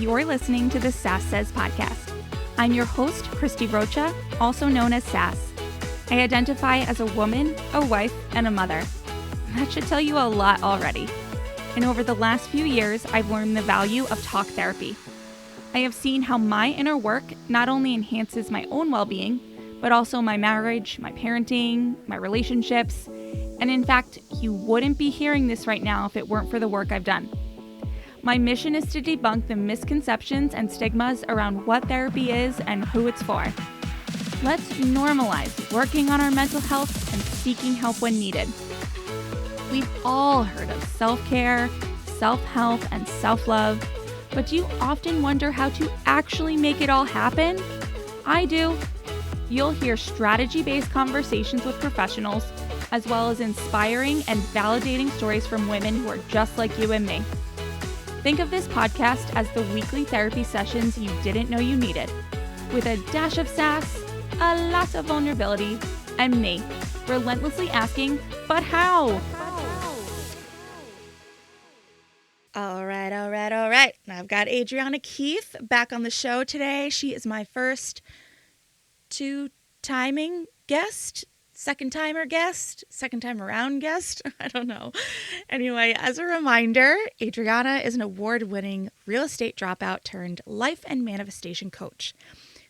You're listening to the Sass Says podcast. I'm your host, Christy Rocha, also known as Sass. I identify as a woman, a wife, and a mother. That should tell you a lot already. And over the last few years, I've learned the value of talk therapy. I have seen how my inner work not only enhances my own well-being, but also my marriage, my parenting, my relationships. And in fact, you wouldn't be hearing this right now if it weren't for the work I've done. My mission is to debunk the misconceptions and stigmas around what therapy is and who it's for. Let's normalize working on our mental health and seeking help when needed. We've all heard of self-care, self-help, and self-love, but do you often wonder how to actually make it all happen? I do. You'll hear strategy-based conversations with professionals, as well as inspiring and validating stories from women who are just like you and me. Think of this podcast as the weekly therapy sessions you didn't know you needed, with a dash of sass, a lot of vulnerability, and me, relentlessly asking, but how? All right. I've got Adriana Keefe back on the show today. She is my first two-timing guest. Second time around guest. I don't know. Anyway, as a reminder, Adriana is an award-winning real estate dropout turned life and manifestation coach.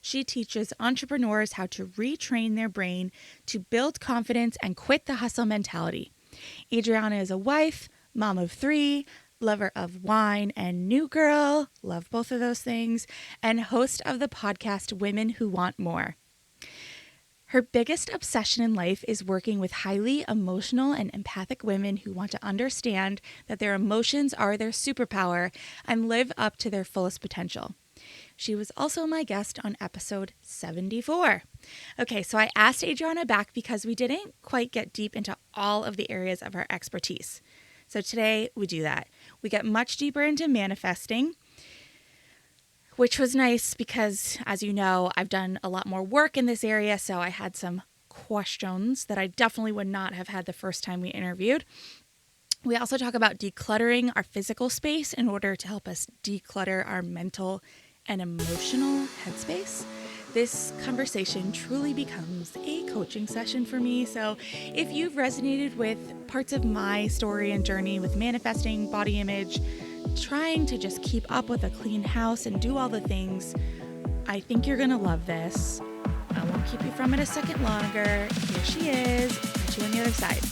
She teaches entrepreneurs how to retrain their brain to build confidence and quit the hustle mentality. Adriana is a wife, mom of 3, lover of wine and new girl, love both of those things, and host of the podcast Women Who Want More. Her biggest obsession in life is working with highly emotional and empathic women who want to understand that their emotions are their superpower and live up to their fullest potential. She was also my guest on episode 74. Okay, so I asked Adriana back because we didn't quite get deep into all of the areas of her expertise. So today we do that. We get much deeper into manifesting, which was nice because, as you know, I've done a lot more work in this area, so I had some questions that I definitely would not have had the first time we interviewed. We also talk about decluttering our physical space in order to help us declutter our mental and emotional headspace. This conversation truly becomes a coaching session for me, so if you've resonated with parts of my story and journey with manifesting, body image, trying to just keep up with a clean house and do all the things, I think you're gonna love this. I won't keep you from it a second longer. Here she is. Catch you on the other side.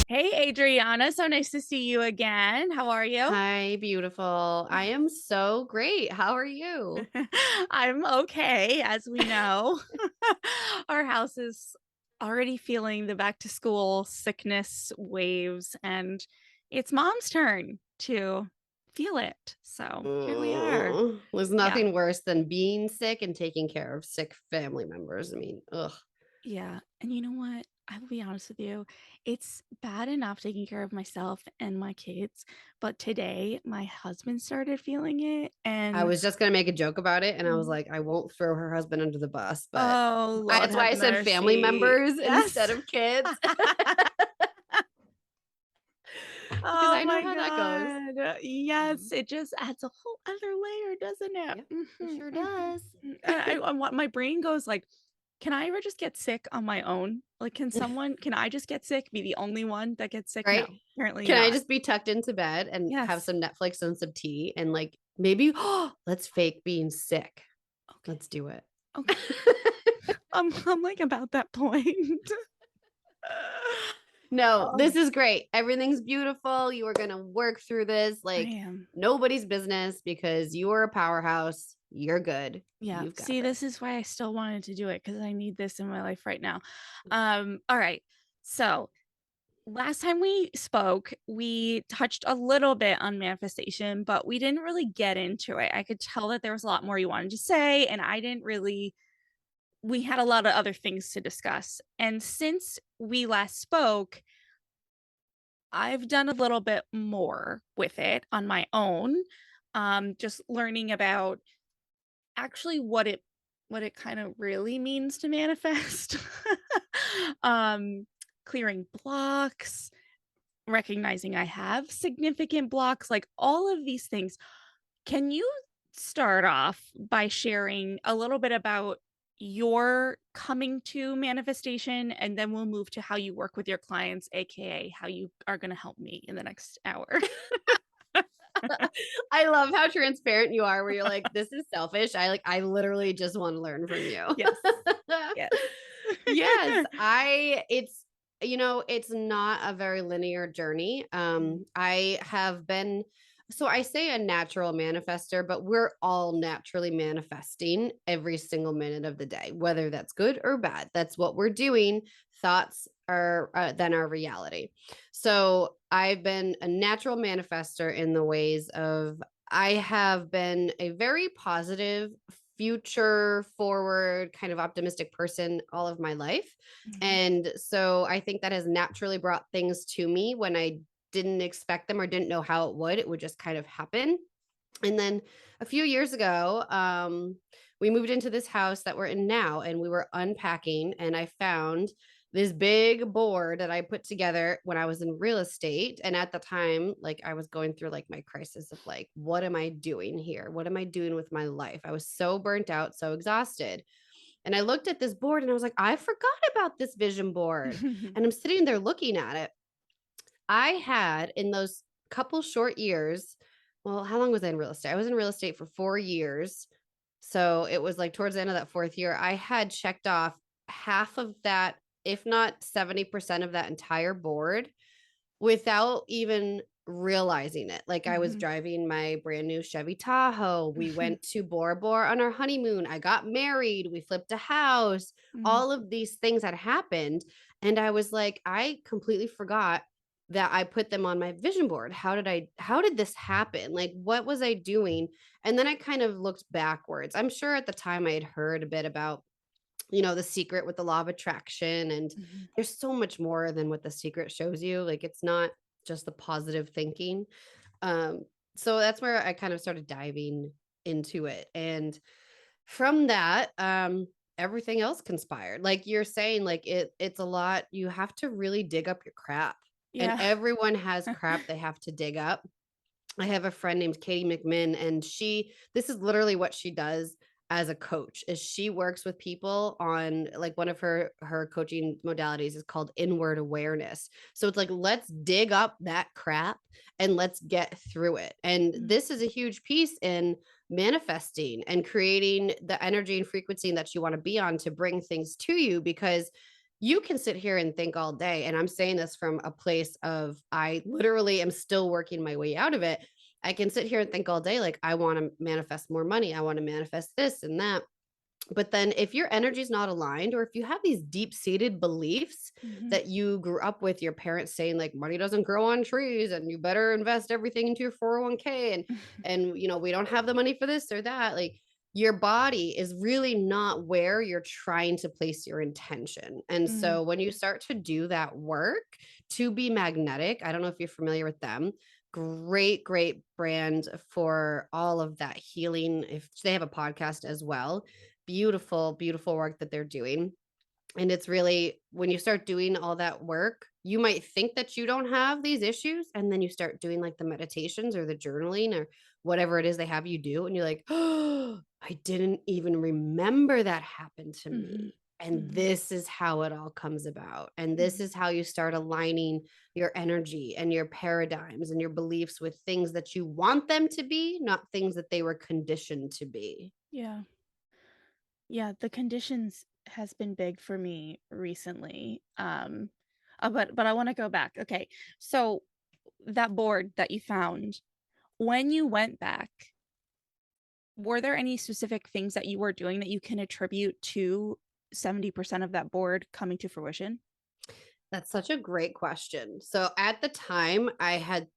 Hey, Adriana. So nice to see you again. How are you? Hi, beautiful. I am so great. How are you? I'm okay, as we know. Our house is already feeling the back to school sickness waves, and it's mom's turn to feel it. So here we are. There's Yeah. nothing worse than being sick and taking care of sick family members. I mean, ugh. Yeah. And you know what? I will be honest with you. It's bad enough taking care of myself and my kids, but today my husband started feeling it. I And was just gonna make a joke about it, and I was like, I won't throw her husband under the bus, but oh, Lord that's why have I said family mercy. members instead Yes. of kids. Because Oh I know my how that goes. God. Yes, Mhm. it just adds a whole other layer, doesn't it? Yep, it sure does. I want my brain goes like, can I ever just get sick on my own? Like, can I just get sick, be the only one that gets sick? No, Right? apparently Can I not. just be tucked into bed and have Yes. some Netflix and some tea and like maybe let's fake being sick. Okay. Let's do it. Okay. I'm like about that point. No, Oh, this is great. Everything's beautiful. You are going to work through this I like am. nobody's business because you are a powerhouse. You're good. Yeah. You've got See, this this. is why I still wanted to do it because I need this in my life right now. All right. So last time we spoke, we touched a little bit on manifestation, but we didn't really get into it. I could tell that there was a lot more you wanted to say, and I didn't really, we had a lot of other things to discuss. And since we last spoke, I've done a little bit more with it on my own, just learning about actually what it kind of really means to manifest. um, clearing blocks, recognizing I have significant blocks, like all of these things. Can you start off by sharing a little bit about your coming to manifestation, and then we'll move to how you work with your clients, aka how you are going to help me in the next hour? I love how transparent you are where you're like, this is selfish. I literally just want to learn from you. Yes. Yes. Yes, it's not a very linear journey. Mm, I have been, so I say a natural manifester, but we're all naturally manifesting every single minute of the day, whether that's good or bad. That's what we're doing. Thoughts are then our reality. So I've been a natural manifester in the ways of I have been a very positive, future forward, kind of optimistic person all of my life. mhm, And so I think that has naturally brought things to me when I didn't expect them or didn't know how it would just kind of happen. And then a few years ago, we moved into this house that we're in now, and we were unpacking, and I found this big board that I put together when I was in real estate. And at the time, like I was going through like my crisis of like, what am I doing here? What am I doing with my life? I was so burnt out, so exhausted. And I looked at this board and I was like, I forgot about this vision board. mhm. And I'm sitting there looking at it. I had in those couple short years, well, how long was I in real estate? I was in real estate for 4 years. So it was like towards the end of that fourth year, I had checked off half of that, if not 70% of that entire board without even realizing it. Like I was driving my brand new Chevy Tahoe. We went to Bora Bora on our honeymoon. I got married. We flipped a house. Mm, All of these things had happened. And I was like, I completely forgot that I put them on my vision board. How did this happen? Like, what was I doing? And then I kind of looked backwards. I'm sure at the time I had heard a bit about the secret with the law of attraction. And mhm. there's so much more than what the secret shows you. Like it's not just the positive thinking. Um, so that's where I kind of started diving into it. And from that, everything else conspired. Like you're saying, like it's a lot. You have to really dig up your crap. And Yeah. everyone has crap they have to dig up. I have a friend named Katie McMinn, and this is literally what she does as a coach is she works with people on like one of her coaching modalities is called inward awareness. So it's like let's dig up that crap and let's get through it. And Mm, this is a huge piece in manifesting and creating the energy and frequency that you want to be on to bring things to you, because you can sit here and think all day. And I'm saying this from a place of I literally am still working my way out of it. I can sit here and think all day, like, I want to manifest more money. I want to manifest this and that. But then if your energy is not aligned, or if you have these deep seated beliefs mhm. that you grew up with your parents saying like money doesn't grow on trees and you better invest everything into your 401k, and we don't have the money for this or that, like your body is really not where you're trying to place your intention. And Mm, so when you start to do that work to be magnetic, I don't know if you're familiar with them, great brand for all of that healing. If they have a podcast as well, beautiful work that they're doing. And it's really when you start doing all that work, you might think that you don't have these issues. And then you start doing like the meditations or the journaling or whatever it is they have you do. And you're like, oh, I didn't even remember that happened to mhm, me. And mhm, this is how it all comes about. And this mhm. is how you start aligning your energy and your paradigms and your beliefs with things that you want them to be, not things that they were conditioned to be. Yeah. Yeah, the conditions has been big for me recently. But I want to go back. Okay. So that board that you found, when you went back, were there any specific things that you were doing that you can attribute to 70% of that board coming to fruition? That's such a great question. So at the time, I had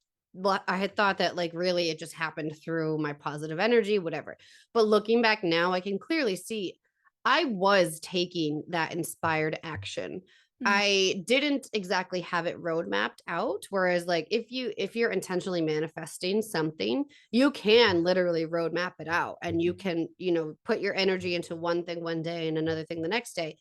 thought that like really it just happened through my positive energy, whatever. But looking back now, I can clearly see I was taking that inspired action. Mm, I didn't exactly have it roadmapped out. Whereas like if you're intentionally manifesting something, you can literally roadmap it out and you mhm, can, put your energy into one thing one day and another thing the next day.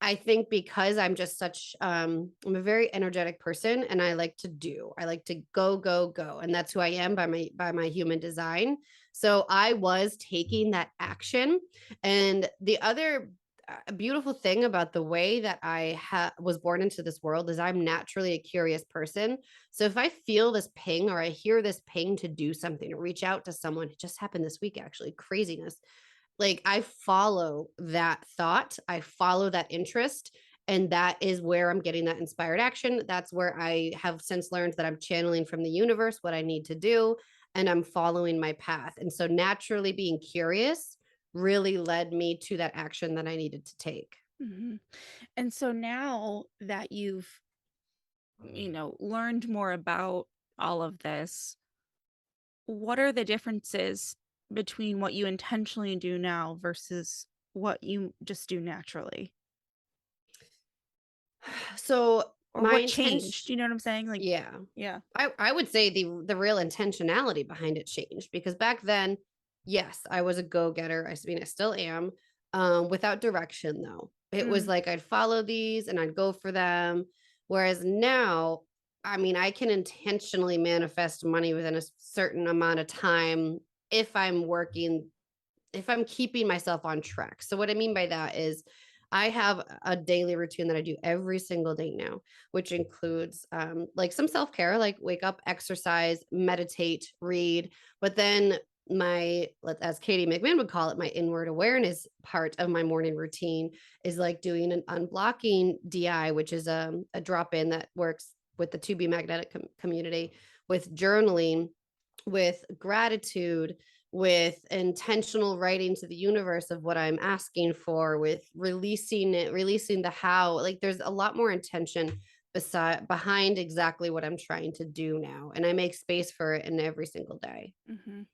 I think because I'm just I'm a very energetic person and I like to do. I like to go go go, and that's who I am by my human design. So I was taking that action. And the other beautiful thing about the way that I was born into this world is I'm naturally a curious person. So if I feel this ping or I hear this ping to do something, to reach out to someone, it just happened this week, actually, craziness. Like I follow that thought, I follow that interest, and that is where I'm getting that inspired action. That's where I have since learned that I'm channeling from the universe what I need to do, and I'm following my path. And so naturally being curious really led me to that action that I needed to take. Mhm. And so now that you've, learned more about all of this, what are the differences between what you intentionally do now versus what you just do naturally? So Or my what intention, changed? You know what I'm saying? Like, yeah, yeah. I would say the real intentionality behind it changed because back then, yes, I was a go-getter. I mean, I still am, without direction though. It was Mm, like I'd follow these and I'd go for them. Whereas now, I mean, I can intentionally manifest money within a certain amount of time if I'm working, if I'm keeping myself on track. So what I mean by that is I have a daily routine that I do every single day now, which includes like some self-care, like wake up, exercise, meditate, read, but then as Katie McMahon would call it, my inward awareness part of my morning routine is like doing an unblocking DI, which is a drop-in that works with the 2B magnetic community, with journaling, with gratitude, with intentional writing to the universe of what I'm asking for, with releasing it, releasing the how. Like there's a lot more intention behind exactly what I'm trying to do now. And I make space for it in every single day. mhm.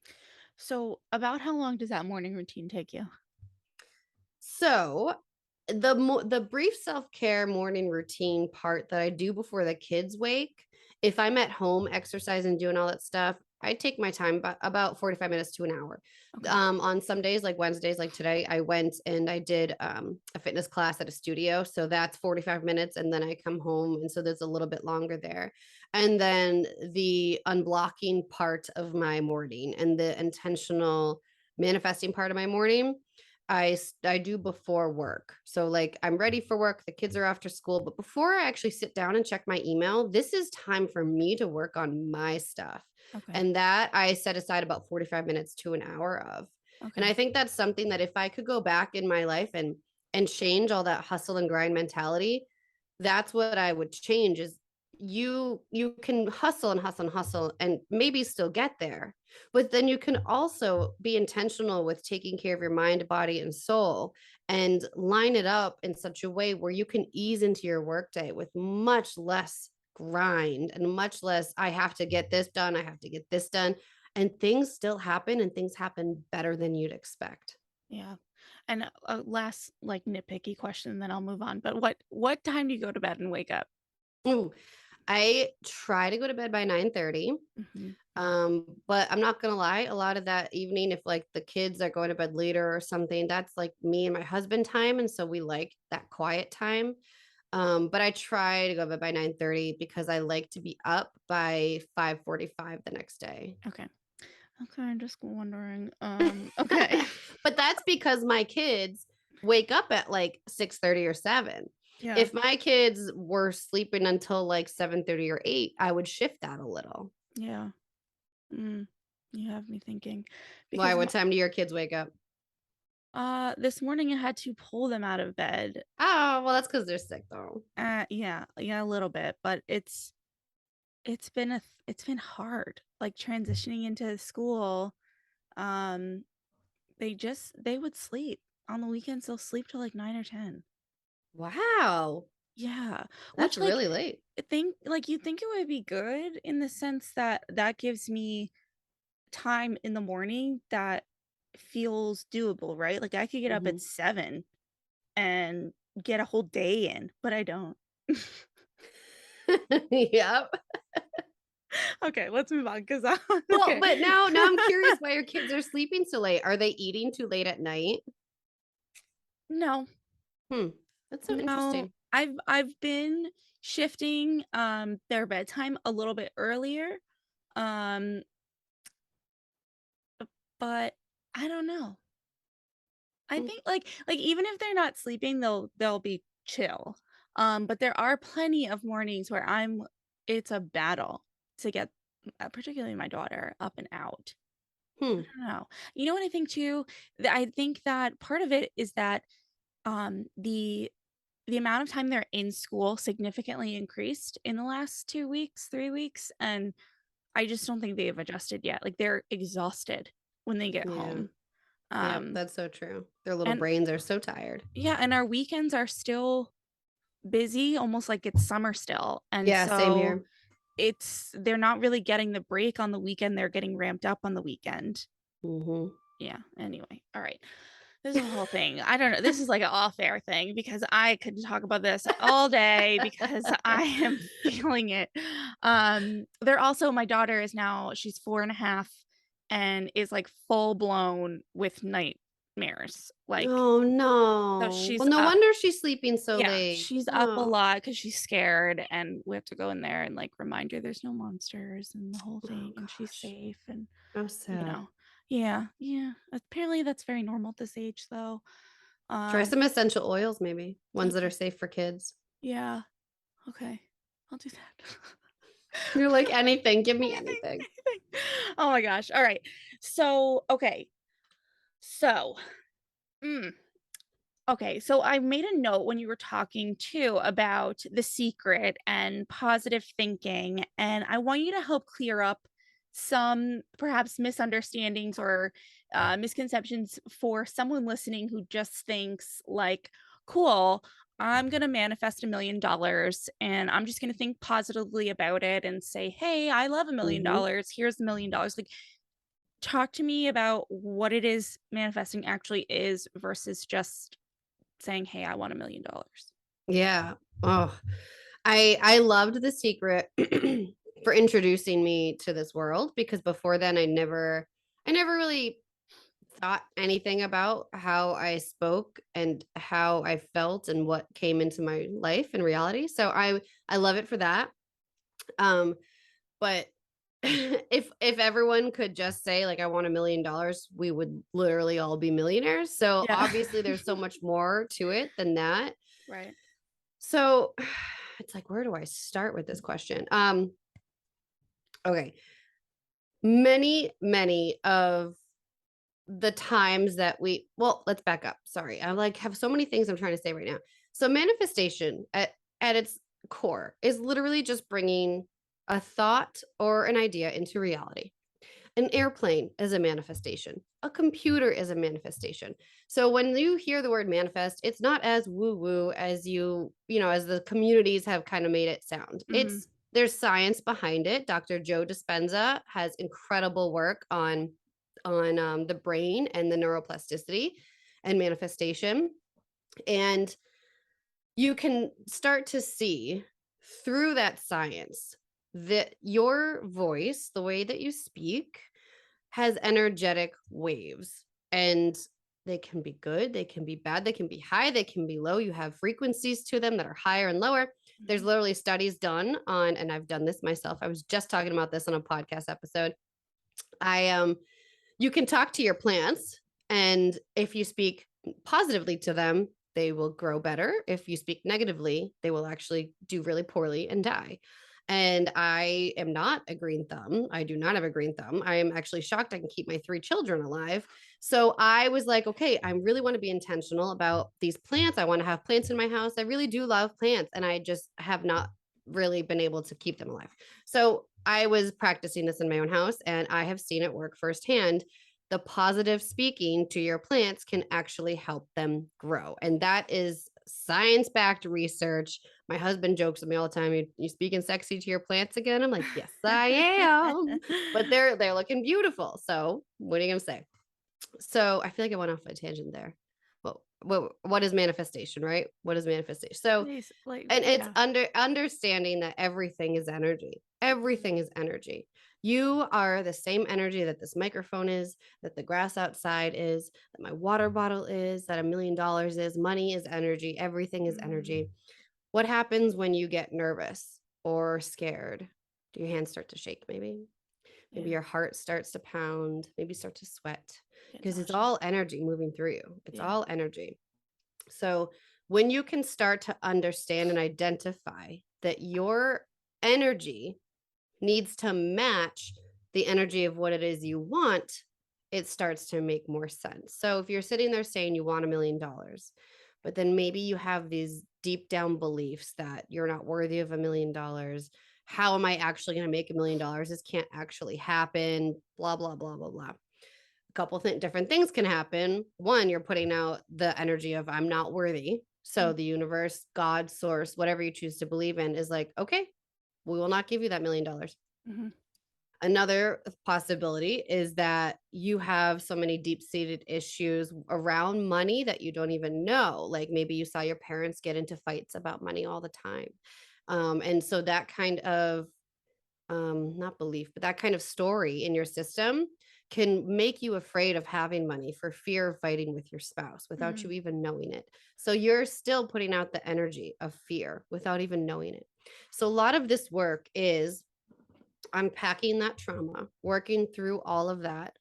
So, about how long does that morning routine take you? So the brief self-care morning routine part that I do before the kids wake, if I'm at home exercising, doing all that stuff, I take my time about 45 minutes to an hour. Okay. On some days, like Wednesdays, like today, I went and I did a fitness class at a studio. So that's 45 minutes. And then I come home. And so there's a little bit longer there. And then the unblocking part of my morning and the intentional manifesting part of my morning, I do before work. So like I'm ready for work, the kids are after school, but before I actually sit down and check my email, this is time for me to work on my stuff. Okay. And that I set aside about 45 minutes to an hour of. And Okay. I think that's something that if I could go back in my life and change all that hustle and grind mentality, that's what I would change is you can hustle and hustle and hustle and maybe still get there, but then you can also be intentional with taking care of your mind, body, and soul and line it up in such a way where you can ease into your workday with much less grind and much less, I have to get this done, I have to get this done. And things still happen and things happen better than you'd expect. Yeah. And a last like nitpicky question, then I'll move on. But what time do you go to bed and wake up? Ooh, I try to go to bed by 9:30. Mhm. But I'm not gonna lie, a lot of that evening, if like the kids are going to bed later or something, that's like me and my husband time. And so we like that quiet time. But I try to go to bed by 9:30 because I like to be up by 5:45 the next day. Okay. Okay, I'm just wondering. Okay. But that's because my kids wake up at like 6:30 or 7. Yeah. If my kids were sleeping until like 7:30 or 8, I would shift that a little. Yeah. Mm, you have me thinking Why? because What time do your kids wake up? this morning I had to pull them out of bed. Oh, well, that's because they're sick though. Yeah, yeah, a little bit, but it's been hard like transitioning into school. Um they would sleep on the weekends. They'll sleep till like 9 or 10. Wow. Yeah, That's which like really late. you think it would be good in the sense that that gives me time in the morning that feels doable, right? Like I could get up at Mhm. 7 and get a whole day in, but I don't. Yep. Okay, let's move on because Well, okay. but now I'm curious why your kids are sleeping so late. Are they eating too late at night? No, Hmm. That's so no, interesting. I've been shifting their bedtime a little bit earlier. Um but I don't know. I Mm. think, even if they're not sleeping, they'll be chill. But there are plenty of mornings where it's a battle to get, particularly my daughter, up and out. I Hmm. don't know. You know what I think too? I think that part of it is that the amount of time they're in school significantly increased in the last 2 weeks, 3 weeks, and I just don't think they've adjusted yet. Like they're exhausted when they get Yeah. home. Yep. Um, That's so true. Their little and brains are so tired. yeah, and our weekends are still busy, almost like it's summer still. And Yeah. Same so here. they're not really getting the break on the weekend. They're getting ramped up on the weekend. Hmm. Yeah. Anyway. All right. This is a whole thing. I don't know. This is like an off air thing because I could talk about this all day because I am feeling it. They're also, my daughter is now, she's 4.5 and is like full blown with nightmares. Like, Oh so no. she's Well, no up. wonder she's sleeping so Yeah, late. she's up a Oh, lot because she's scared, and we have to go in there and like remind her there's no monsters and the whole oh thing, and she's gosh. safe. And Oh, you sad. know, yeah, yeah. Apparently, that's very normal at this age, though. Try Um, some essential oils, maybe ones that are okay, safe for kids. yeah, okay, I'll do that. You're like anything. Give me Anything, anything. anything. Oh my gosh! All right, so okay, so. mm, Okay, so I made a note when you were talking too about the secret and positive thinking, and I want you to help clear up some perhaps misunderstandings or misconceptions for someone listening who just thinks like, cool, I'm gonna manifest $1 million and I'm just gonna think positively about it and say, hey, I love a million Hmm. dollars. Here's $1 million. Like, talk to me about what it is manifesting actually is versus just saying, "Hey, I want $1 million." Yeah. Oh, I loved The Secret for introducing me to this world because before then I never really thought anything about how I spoke and how I felt and what came into my life and reality. So I love it for that. Um, but if everyone could just say like I want $1 million, we would literally all be millionaires. So Yeah. obviously there's so much more to it than that. Right. So it's like, where do I start with this question? Okay. Many of the times that well, let's back up. Sorry. I like have so many things I'm trying to say right now. So manifestation at its core is literally just bringing a thought or an idea into reality. An airplane is a manifestation. A computer is a manifestation. So when you hear the word manifest, it's not as woo woo as as the communities have kind of made it sound. Hmm. There's science behind it. Dr. Joe Dispenza has incredible work on the brain and the neuroplasticity and manifestation. And you can start to see through that science that your voice, the way that you speak, has energetic waves, and they can be good, they can be bad, they can be high, they can be low. You have frequencies to them that are higher and lower. There's Hmm. literally studies done on, and I've done this myself. I was just talking about this on a podcast episode. I You can talk to your plants, and if you speak positively to them, they will grow better. If you speak negatively, they will actually do really poorly and die. And I am not a green thumb. I do not have a green thumb. I am actually shocked I can keep my 3 children alive. So I was like, okay, I really want to be intentional about these plants. I want to have plants in my house. I really do love plants, and I just have not really been able to keep them alive. So I was practicing this in my own house, and I have seen it work firsthand. The positive speaking to your plants can actually help them grow. And that is science backed research. My husband jokes with me all the time. You speaking sexy to your plants again? I'm like, yes, I am. But they're looking beautiful. So what are you gonna say? So I feel like I went off a tangent there. Well, what is manifestation, right? What is manifestation? So, Like, and it's yeah. understanding that everything is energy. Everything is energy. You are the same energy that this microphone is, that the grass outside is, that my water bottle is, that $1 million is. Money is energy. Everything is Mm. energy. What happens when you get nervous or scared? Do your hands start to shake, maybe? Maybe Yeah. your heart starts to pound, maybe start to sweat Get because it's nauseous. all energy moving through you. It's Yeah. all energy. So when you can start to understand and identify that your energy needs to match the energy of what it is you want, it starts to make more sense. So if you're sitting there saying you want $1 million, but then maybe you have these deep down beliefs that you're not worthy of $1 million. How am I actually going to make $1 million? This can't actually happen. Blah, blah, blah, blah, blah. A couple different things can happen. One, you're putting out the energy of I'm not worthy. So the universe, God, source, whatever you choose to believe in is like, okay, we will not give you that $1 million. Mm-hmm. Another possibility is that you have so many deep seated issues around money that you don't even know. Like maybe you saw your parents get into fights about money all the time. And so that kind of, not belief, but that kind of story in your system can make you afraid of having money for fear of fighting with your spouse without Mm-hmm. you even knowing it. So you're still putting out the energy of fear without even knowing it. So a lot of this work is unpacking that trauma, working through all of that,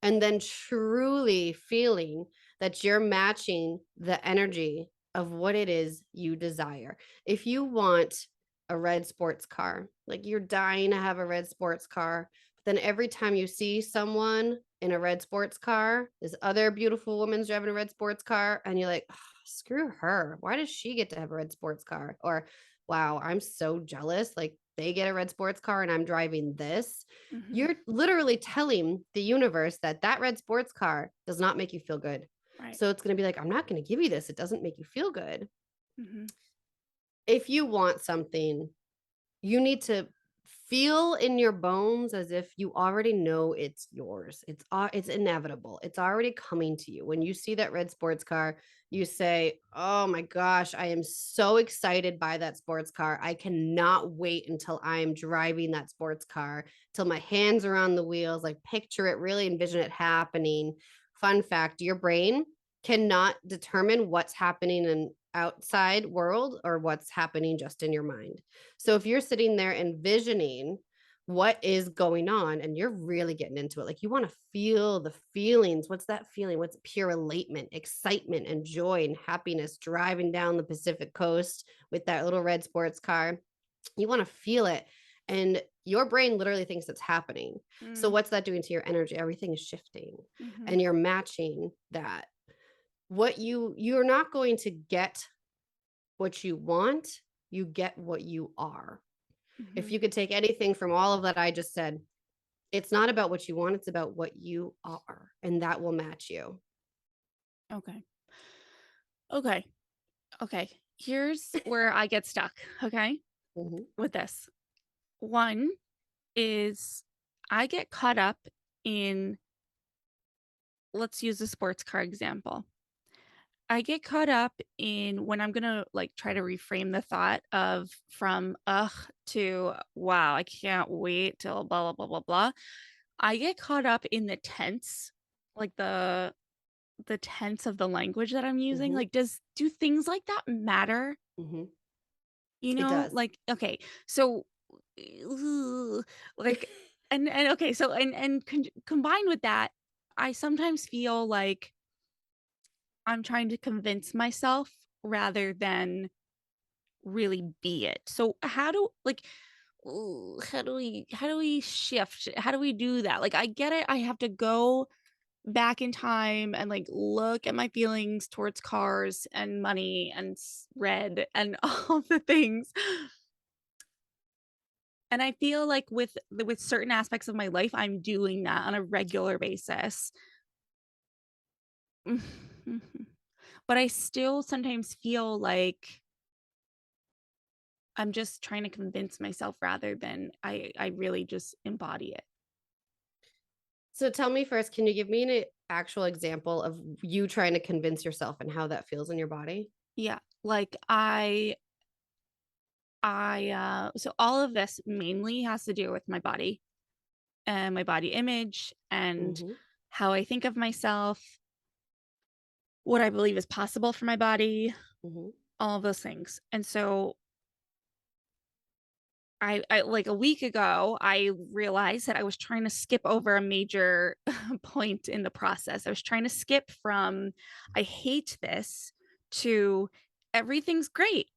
and then truly feeling that you're matching the energy of what it is you desire. If you want a red sports car, like you're dying to have a red sports car, but then every time you see someone in a red sports car, this other beautiful woman's driving a red sports car, and you're like, "Oh, screw her. Why does she get to have a red sports car?" Or, wow, I'm so jealous. Like they get a red sports car and I'm driving this. Mm-hmm. You're literally telling the universe that that red sports car does not make you feel good. Right. So it's going to be like, I'm not going to give you this. It doesn't make you feel good. Mm-hmm. If you want something, you need to feel in your bones as if you already know it's yours. It's inevitable. It's already coming to you. When you see that red sports car, you say, "Oh my gosh, I am so excited by that sports car. I cannot wait until I am driving that sports car, till my hands are on the wheels." Like picture it, really envision it happening. Fun fact, your brain cannot determine what's happening in outside world or what's happening just in your mind. So if you're sitting there envisioning what is going on and you're really getting into it, like you want to feel the feelings. What's that feeling? What's pure elatement, excitement, and joy and happiness driving down the Pacific coast with that little red sports car? You want to feel it. And your brain literally thinks it's happening. So what's that doing to your energy? Everything is shifting Mm-hmm. and you're matching that. What you're not going to get what you want, you get what you are. If Mm-hmm. you could take anything from all of that I just said, it's not about what you want, it's about what you are, and that will match you. Okay. Okay. Okay. Here's where I get stuck. Okay. Mhm, With this. One is I get caught up in, let's use a sports car example. I get caught up in when I'm gonna like try to reframe the thought of from ugh to wow, I can't wait till blah blah blah blah blah. I get caught up in the tense, like the tense of the language that I'm using. mhm, Like, do things like that matter? mhm. You It know, does. like okay, so like and okay, so combined with that, I sometimes feel like I'm trying to convince myself rather than really be it. So how do like how do we shift? How do we do that? Like I get it. I have to go back in time and like look at my feelings towards cars and money and red and all the things. And I feel like with certain aspects of my life I'm doing that on a regular basis. But I still sometimes feel like I'm just trying to convince myself rather than I really just embody it. So tell me first, can you give me an actual example of you trying to convince yourself and how that feels in your body? Yeah. Like so all of this mainly has to do with my body and my body image and Mhm, how I think of myself, what I believe is possible for my body, mhm, all of those things. And so I like a week ago, I realized that I was trying to skip over a major point in the process. I was trying to skip from I hate this to everything's great.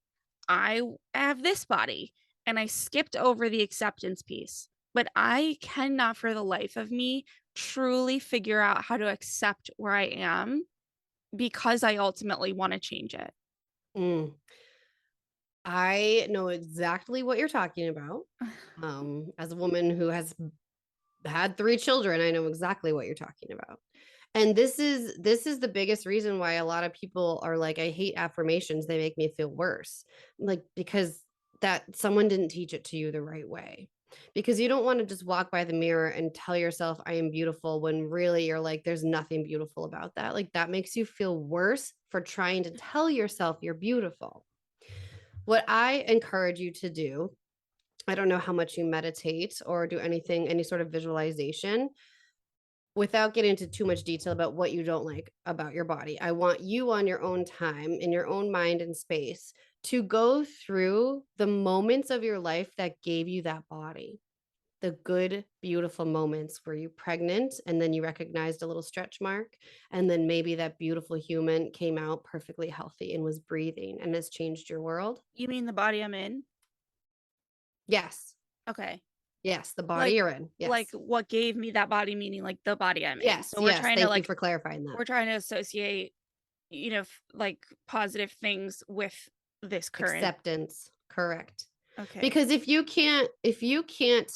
I have this body. And I skipped over the acceptance piece. But I cannot for the life of me truly figure out how to accept where I am because I ultimately want to change it. Mm. I know exactly what you're talking about. As a woman who has had 3 children, I know exactly what you're talking about. And this is the biggest reason why a lot of people are like, I hate affirmations. They make me feel worse. Like, because that someone didn't teach it to you the right way. Because you don't want to just walk by the mirror and tell yourself I am beautiful when really you're like, there's nothing beautiful about that. Like that makes you feel worse for trying to tell yourself you're beautiful. What I encourage you to do, I don't know how much you meditate or do anything, any sort of visualization, without getting into too much detail about what you don't like about your body. I want you on your own time, in your own mind and space, to go through the moments of your life that gave you that body. The good, beautiful moments. Were you pregnant and then you recognized a little stretch mark? And then maybe that beautiful human came out perfectly healthy and was breathing and has changed your world? You mean the body I'm in? Yes. Okay. Yes. The body Like you're in. like Yes. what gave me that body meaning like the body I'm in. Yes. So Yes. Thank you for clarifying that. we're trying to associate, like positive things with this current. Acceptance. Correct. Okay. Because if you can't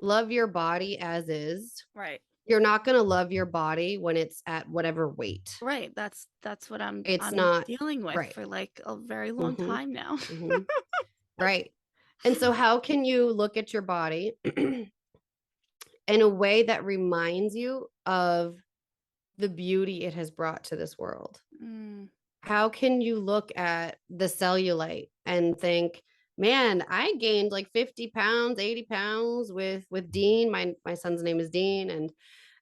love your body as is, Right. you're not going to love your body when it's at whatever weight. Right. That's what It's I'm not dealing with right. for like a very long Mm-hmm. time now. Mm-hmm. Right. And so, how can you look at your body in a way that reminds you of the beauty it has brought to this world? Mm, How can you look at the cellulite and think, man, I gained like 50 pounds, 80 pounds with Dean. My son's name is Dean.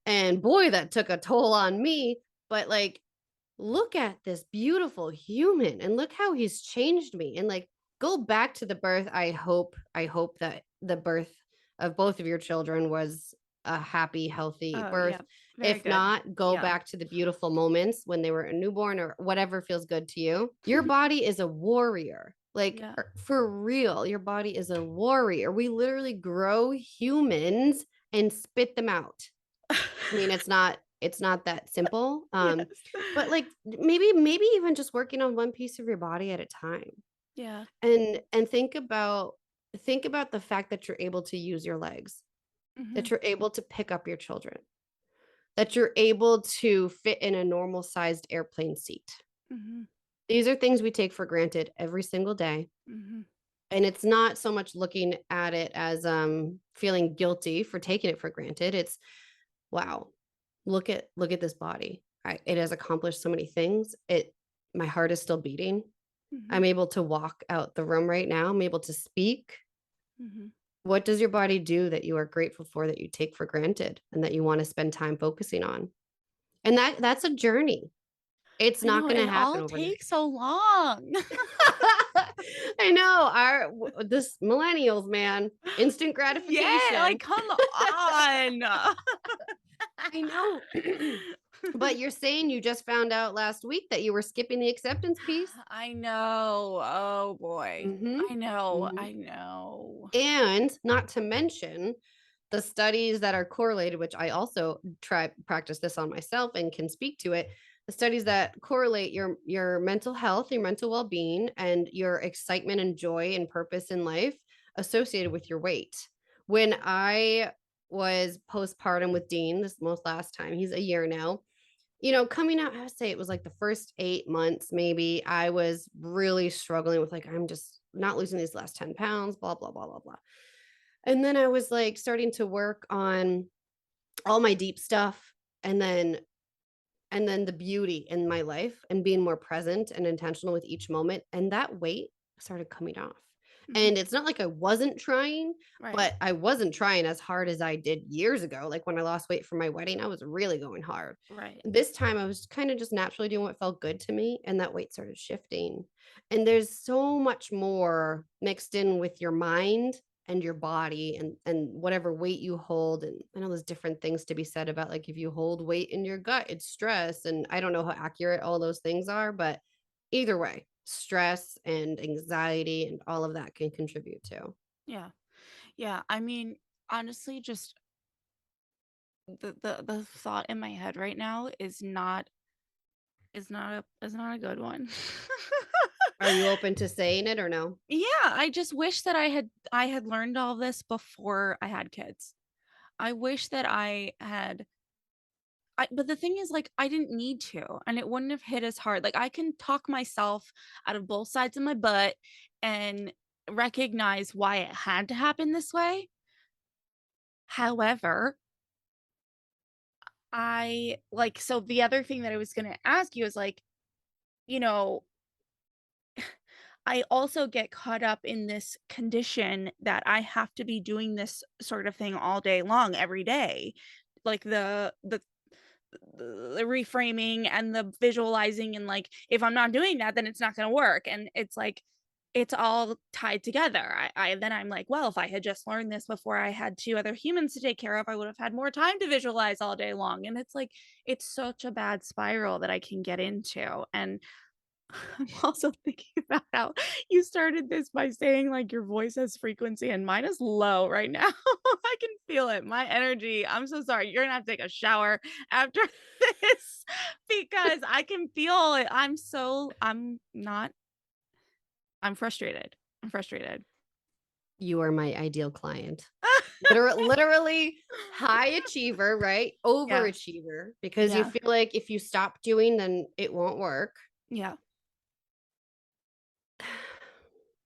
And boy, that took a toll on me. But like, look at this beautiful human and look how he's changed me. And like, go back to the birth. I hope that the birth of both of your children was a happy, healthy oh birth. yeah. Very If good. not, go Yeah. back to the beautiful moments when they were a newborn or whatever feels good to you. Your body is a warrior. Like Yeah. for real, your body is a warrior. We literally grow humans and spit them out. I mean, it's not that simple. Yes. But like maybe even just working on one piece of your body at a time. Yeah. And think about the fact that you're able to use your legs, Hmm. that you're able to pick up your children, that you're able to fit in a normal sized airplane seat. Hmm. These are things we take for granted every single day. Hmm. And it's not so much looking at it as feeling guilty for taking it for granted. It's wow, look at this body. It has accomplished so many things. My heart is still beating. Hmm. I'm able to walk out the room right now. I'm able to speak. Hmm. What does your body do that you are grateful for, that you take for granted and that you want to spend time focusing on? And that's a journey. It's I not know going to it happen all overnight. takes so long. I know this millennials, man, instant Yeah, like gratification. come on. I know. But you're saying you just found out last week that you were skipping the acceptance piece. I know. Oh boy. Mm-hmm. I know. Mm-hmm. I know. And not to mention the studies that are correlated, which I also try practice this on myself and can speak to it. The studies that correlate your mental health, your mental well-being, and your excitement and joy and purpose in life associated with your weight. When I was postpartum with Dean, this most last time, he's a year now, coming out, I would say it was like the first 8 months, maybe I was really struggling with like, I'm just not losing these last 10 pounds, blah, blah, blah, blah, blah. And then I was like starting to work on all my deep stuff and then the beauty in my life and being more present and intentional with each moment. And that weight started coming off. Mhm. And it's not like I wasn't trying, Right. but I wasn't trying as hard as I did years ago. Like when I lost weight for my wedding, I was really going hard. Right. This time I was kind of just naturally doing what felt good to me, and that weight started shifting. And there's so much more mixed in with your mind and your body and whatever weight you hold. And I know there's different things to be said about like if you hold weight in your gut, it's stress. And I don't know how accurate all those things are, but either way, stress and anxiety and all of that can contribute to. Yeah. Yeah. I mean, honestly, just the thought in my head right now is not a good one. Are you open to saying it or no? Yeah, I just wish that I had learned all this before I had kids. I wish that but the thing is, like, I didn't need to, and it wouldn't have hit as hard. Like, I can talk myself out of both sides of my butt and recognize why it had to happen this way. However, so the other thing that I was gonna ask you is like, you know, I also get caught up in this condition that I have to be doing this sort of thing all day long, every day. Like the reframing and the visualizing, and like if I'm not doing that, then it's not gonna work. And it's like it's all tied together. I'm like, well, if I had just learned this before I had two other humans to take care of, I would have had more time to visualize all day long. And it's like it's such a bad spiral that I can get into. And I'm also thinking about how you started this by saying like your voice has frequency and mine is low right now. I can feel it. My energy. I'm so sorry. You're gonna have to take a shower after this because I can feel it. I'm frustrated. I'm frustrated. You are my ideal client. Literally high achiever, right? Yeah. Overachiever, because you Yeah. feel like if you stop doing, then it won't work. Yeah.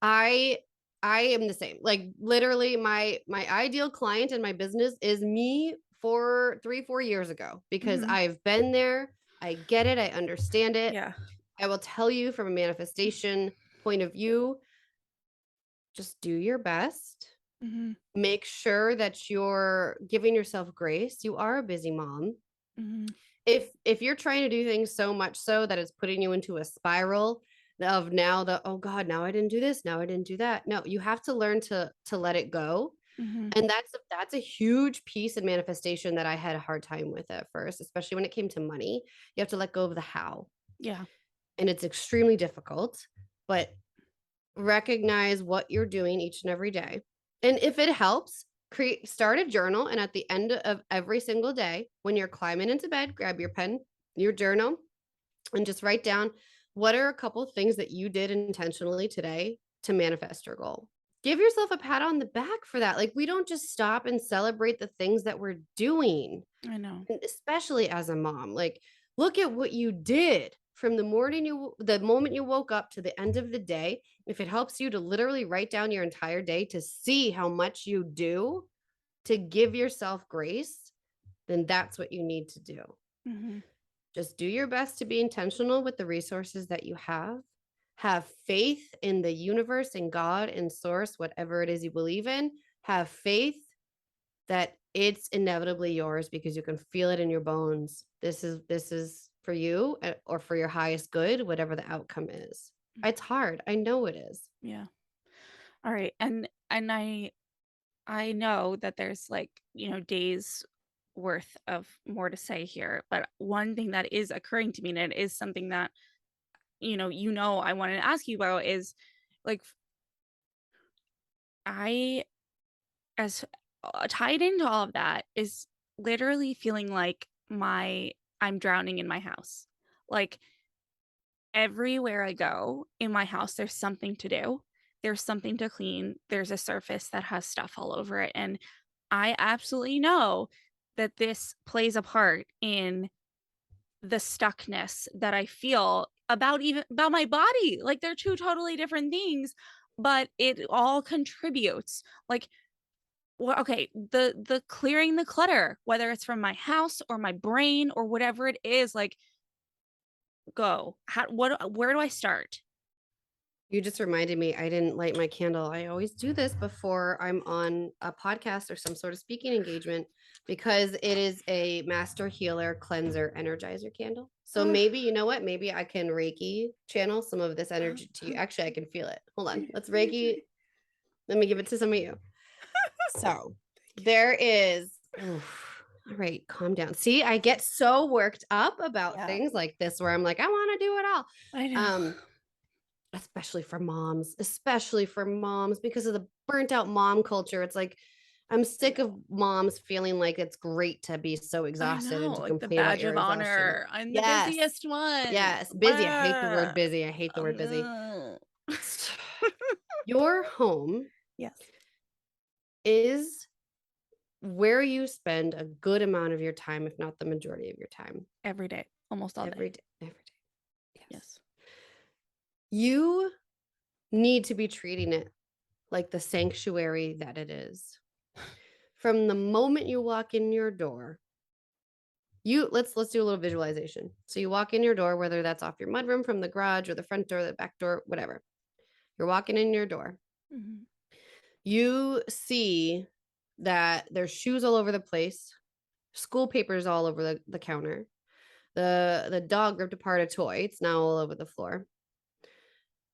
I am the same. Like literally my ideal client in my business is me for 3-4 years ago because Mhm. I've been there. I get it. I understand it. Yeah. I will tell you from a manifestation point of view, just do your best. Mhm. Make sure that you're giving yourself grace. You are a busy mom. Mhm. If you're trying to do things so much so that it's putting you into a spiral of oh god, now I didn't do this, now I didn't do that. No, you have to learn to let it go. Mhm. And that's a huge piece of manifestation that I had a hard time with at first, especially when it came to money. You have to let go of the how. Yeah. And it's extremely difficult, but recognize what you're doing each and every day. And if it helps, start a journal, and at the end of every single day when you're climbing into bed, grab your pen, your journal, and just write down what are a couple of things that you did intentionally today to manifest your goal. Give yourself a pat on the back for that. Like, we don't just stop and celebrate the things that we're doing, I know. especially as a mom. Like, look at what you did from the moment you woke up to the end of the day. If it helps you to literally write down your entire day to see how much you do to give yourself grace, then that's what you need to do. Mhm. Just do your best to be intentional with the resources that you have. Have faith in the universe and God and source, whatever it is you believe in. Have faith that it's inevitably yours because you can feel it in your bones. This is for you or for your highest good, whatever the outcome is. It's hard. I know it is. Yeah. All right. And I know that there's like, days worth of more to say here, but one thing that is occurring to me, and it is something that, I wanted to ask you about is like I as tied into all of that is literally feeling like I'm drowning in my house. Like everywhere I go in my house, there's something to do. There's something to clean. There's a surface that has stuff all over it. And I absolutely know that this plays a part in the stuckness that I feel about my body. Like they're two totally different things, but it all contributes. Like, well, okay, the clearing the clutter, whether it's from my house or my brain or whatever it is, like where do I start? You just reminded me I didn't light my candle. I always do this before I'm on a podcast or some sort of speaking engagement because it is a master healer, cleanser, energizer candle. So maybe, you know what? Maybe I can Reiki channel some of this energy to you. Actually, I can feel it. Hold on. Let's Reiki. Let me give it to some of you. So there is, oof, all right, calm down. See, I get so worked up about things like this where I'm like, I want to do it all. I know. Especially for moms, because of the burnt out mom culture. It's like, I'm sick of moms feeling like it's great to be so I exhausted and know, to like the complain about badge your of exhaustion. honor. I'm the Yes. busiest one. Yes. Busy. I hate the word Blah. busy. I hate the word busy. Mm. Your home Yes. is where you spend a good amount of your time, if not the majority of your time. Every day, almost all Every day. day. Every day. Yes. You need to be treating it like the sanctuary that it is. From the moment you walk in your door, let's do a little visualization. So you walk in your door, whether that's off your mudroom, from the garage or the front door, the back door, whatever. You're walking in your door. Mm-hmm. You see that there's shoes all over the place, school papers all over the counter. The dog ripped apart a toy. It's now all over the floor.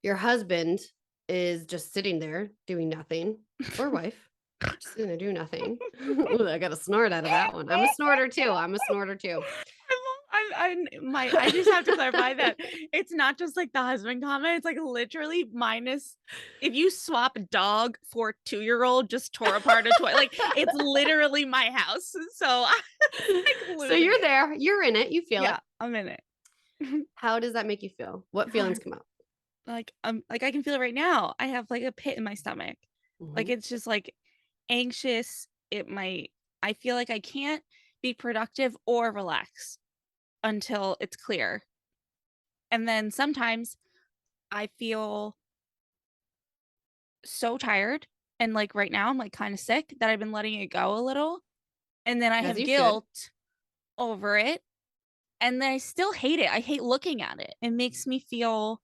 Your husband is just sitting there doing nothing, or wife, just sitting there doing nothing. Ooh, I got a snort out of that one. I'm a snorter too. I just have to clarify that it's not just like the husband comment. It's like literally minus if you swap dog for 2-year-old just tore apart a toy. Like it's literally my house. So So you're there, you're in it, you feel it. I'm in it. How does that make you feel? What feelings come out? Like I can feel it right now. I have like a pit in my stomach. Like it's just like anxious. I feel like I can't be productive or relax until it's clear. And then sometimes I feel so tired, and like right now I'm like kind of sick that I've been letting it go a little, and then I have guilt over it, and then I still hate it. I hate looking at it. It makes me feel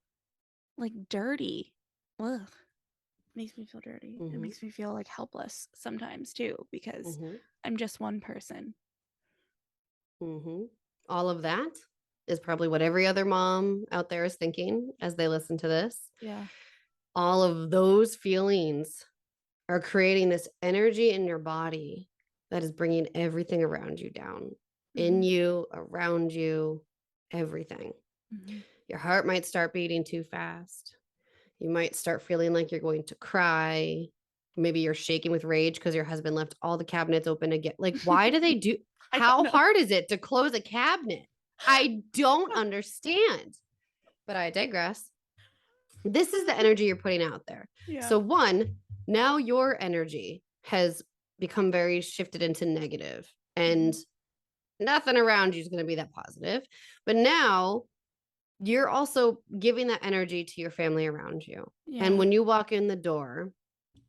like dirty. Ugh. It makes me feel dirty. It makes me feel like helpless sometimes too, because I'm just one person. All of that is probably what every other mom out there is thinking as they listen to this. Yeah. All of those feelings are creating this energy in your body that is bringing everything around you down, in you, around you, everything. Your heart might start beating too fast. You might start feeling like you're going to cry. Maybe you're shaking with rage because your husband left all the cabinets open again. Like, why do they do? How hard is it to close a cabinet? I don't understand. But I digress. This is the energy you're putting out there. Yeah. So one, now your energy has become very shifted into negative, and nothing around you is going to be that positive. But now you're also giving that energy to your family around you. Yeah. And when you walk in the door,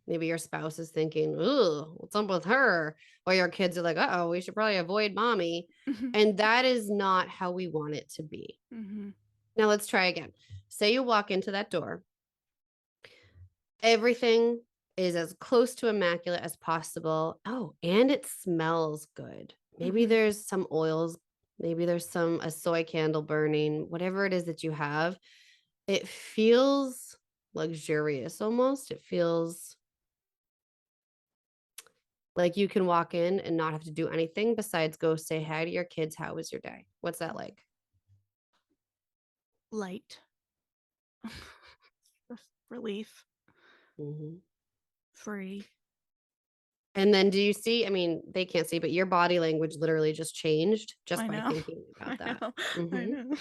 maybe your spouse is thinking, "Ooh, what's up with her?" Or your kids are like, "Uh-oh, we should probably avoid mommy." And that is not how we want it to be. Now let's try again. Say you walk into that door. Everything is as close to immaculate as possible. Oh, and it smells good. Maybe there's some oils. Maybe there's a soy candle burning, whatever it is that you have. It feels luxurious almost. It feels like you can walk in and not have to do anything besides go say hi to your kids. How was your day? What's that like? Light. Relief. Free. And then do you see, I mean, they can't see, but your body language literally just changed just by thinking about that. I know.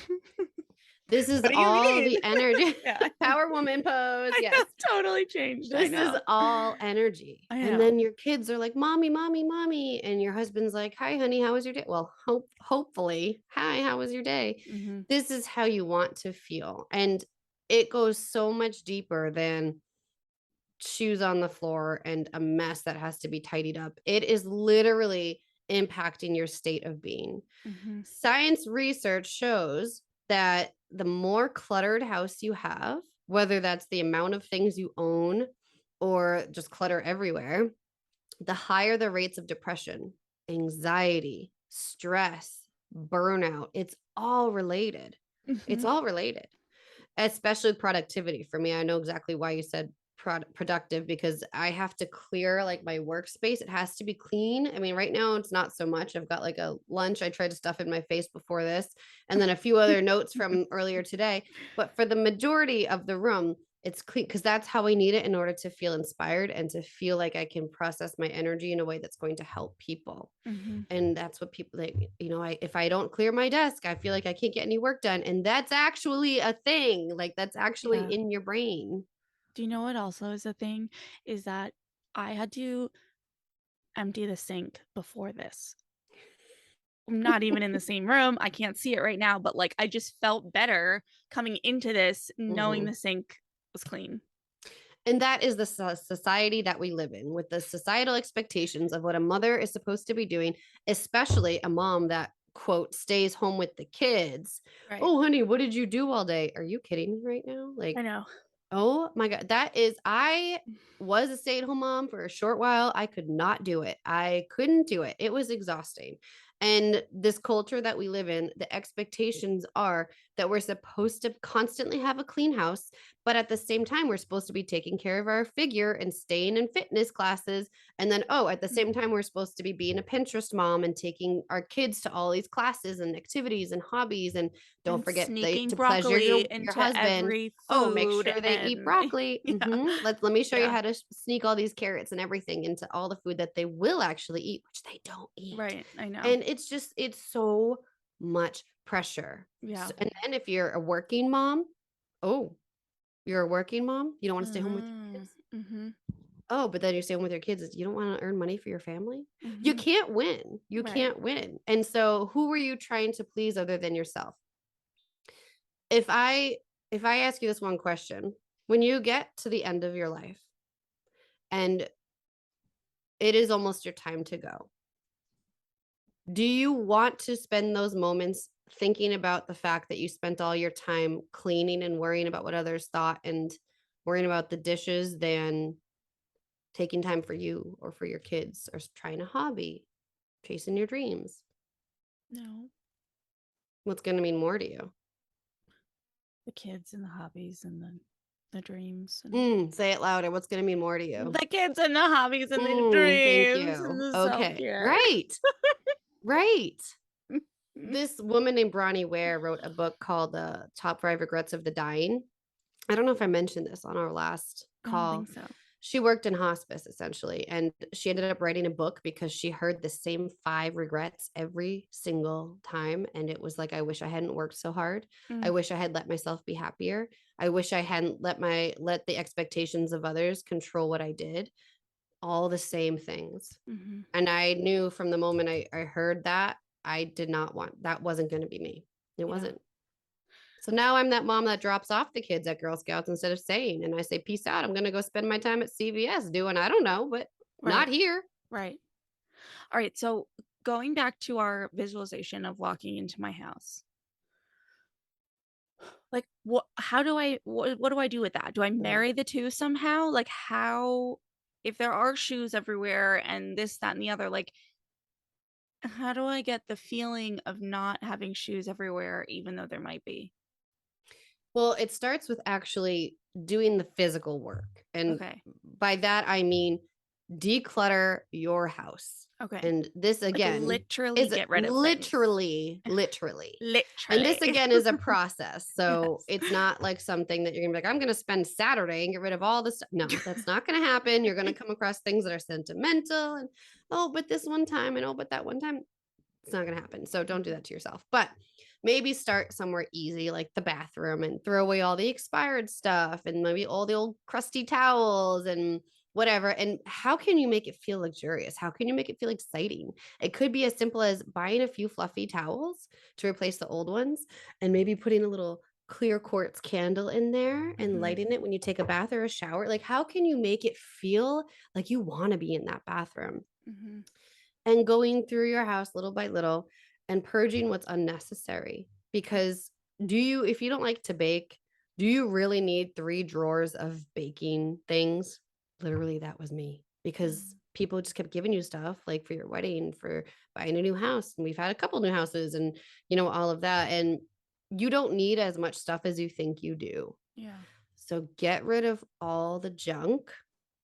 This is all the energy. Power woman pose. Yes. Totally changed. This is all energy. And then your kids are like, "Mommy, mommy, mommy." And your husband's like, "Hi, honey, how was your day?" Well, hopefully, "Hi, how was your day?" This is how you want to feel. And it goes so much deeper than shoes on the floor and a mess that has to be tidied up. It is literally impacting your state of being. Science research shows that the more cluttered house you have, whether that's the amount of things you own or just clutter everywhere, the higher the rates of depression, anxiety, stress, burnout. It's all related. It's all related, especially with productivity. For me, I know exactly why you said productive because I have to clear like my workspace. It has to be clean. I mean, right now it's not so much. I've got like a lunch I tried to stuff in my face before this, and then a few other notes from earlier today. But for the majority of the room, it's clean because that's how I need it in order to feel inspired and to feel like I can process my energy in a way that's going to help people. And that's what people like, if I don't clear my desk, I feel like I can't get any work done. And that's actually a thing. Like that's actually in your brain. Do you know what also is a thing? Is that I had to empty the sink before this. I'm not even in the same room. I can't see it right now, but like I just felt better coming into this knowing the sink was clean. And that is the society that we live in, with the societal expectations of what a mother is supposed to be doing, especially a mom that, quote, stays home with the kids. Right. Oh, honey, what did you do all day? Are you kidding me right now? Like, I know. Oh my God. I was a stay-at-home mom for a short while. I could not do it. I couldn't do it. It was exhausting. And this culture that we live in, the expectations are that we're supposed to constantly have a clean house, but at the same time, we're supposed to be taking care of our figure and staying in fitness classes. And then, at the same time, we're supposed to be being a Pinterest mom and taking our kids to all these classes and activities and hobbies. And don't forget to pleasure your husband. Make sure they eat broccoli. Let me show you how to sneak all these carrots and everything into all the food that they will actually eat, which they don't eat. Right. I know. And it's so much pressure. Yeah. And then if you're a working mom, you're a working mom, you don't want to stay home with your kids. But then you're staying with your kids. You don't want to earn money for your family. You can't win. You can't win. And so who were you trying to please other than yourself? If I ask you this one question, when you get to the end of your life and it is almost your time to go, do you want to spend those moments thinking about the fact that you spent all your time cleaning and worrying about what others thought and worrying about the dishes than taking time for you or for your kids or trying a hobby, chasing your dreams? No. What's going to mean more to you? The kids and the hobbies and the dreams. Say it louder. What's going to mean more to you? The kids and the hobbies and the dreams. Thank you. And the Okay. self-care. Right. Right. This woman named Bronnie Ware wrote a book called The Top 5 Regrets of the Dying. I don't know if I mentioned this on our last call. I don't think so. She worked in hospice essentially, and she ended up writing a book because she heard the same 5 regrets every single time. And it was like, I wish I hadn't worked so hard. I wish I had let myself be happier. I wish I hadn't let the expectations of others control what I did. All the same things. And I knew from the moment I heard that, I did not want, that wasn't going to be me. It wasn't. So now I'm that mom that drops off the kids at Girl Scouts instead of staying. And I say, peace out. I'm going to go spend my time at CVS doing, I don't know, but not here. Right. All right. So going back to our visualization of walking into my house, like what do I do with that? Do I marry the two somehow? Like how, if there are shoes everywhere and this, that, and the other, like how do I get the feeling of not having shoes everywhere, even though there might be? Well, it starts with actually doing the physical work. And by that, I mean, declutter your house. Okay. And this again, like literally get rid of literally. And this again is a process. So it's not like something that you're gonna be like, I'm gonna spend Saturday and get rid of all this stuff. No, that's not gonna happen. You're gonna come across things that are sentimental and but this one time and but that one time. It's not gonna happen. So don't do that to yourself. But maybe start somewhere easy like the bathroom and throw away all the expired stuff and maybe all the old crusty towels and whatever. And how can you make it feel luxurious? How can you make it feel exciting? It could be as simple as buying a few fluffy towels to replace the old ones and maybe putting a little clear quartz candle in there and lighting it when you take a bath or a shower. Like, how can you make it feel like you want to be in that bathroom? And going through your house little by little and purging what's unnecessary. Because if you don't like to bake, do you really need 3 drawers of baking things? Literally, that was me, because people just kept giving you stuff like for your wedding, for buying a new house. And we've had a couple new houses and, all of that. And you don't need as much stuff as you think you do. Yeah. So get rid of all the junk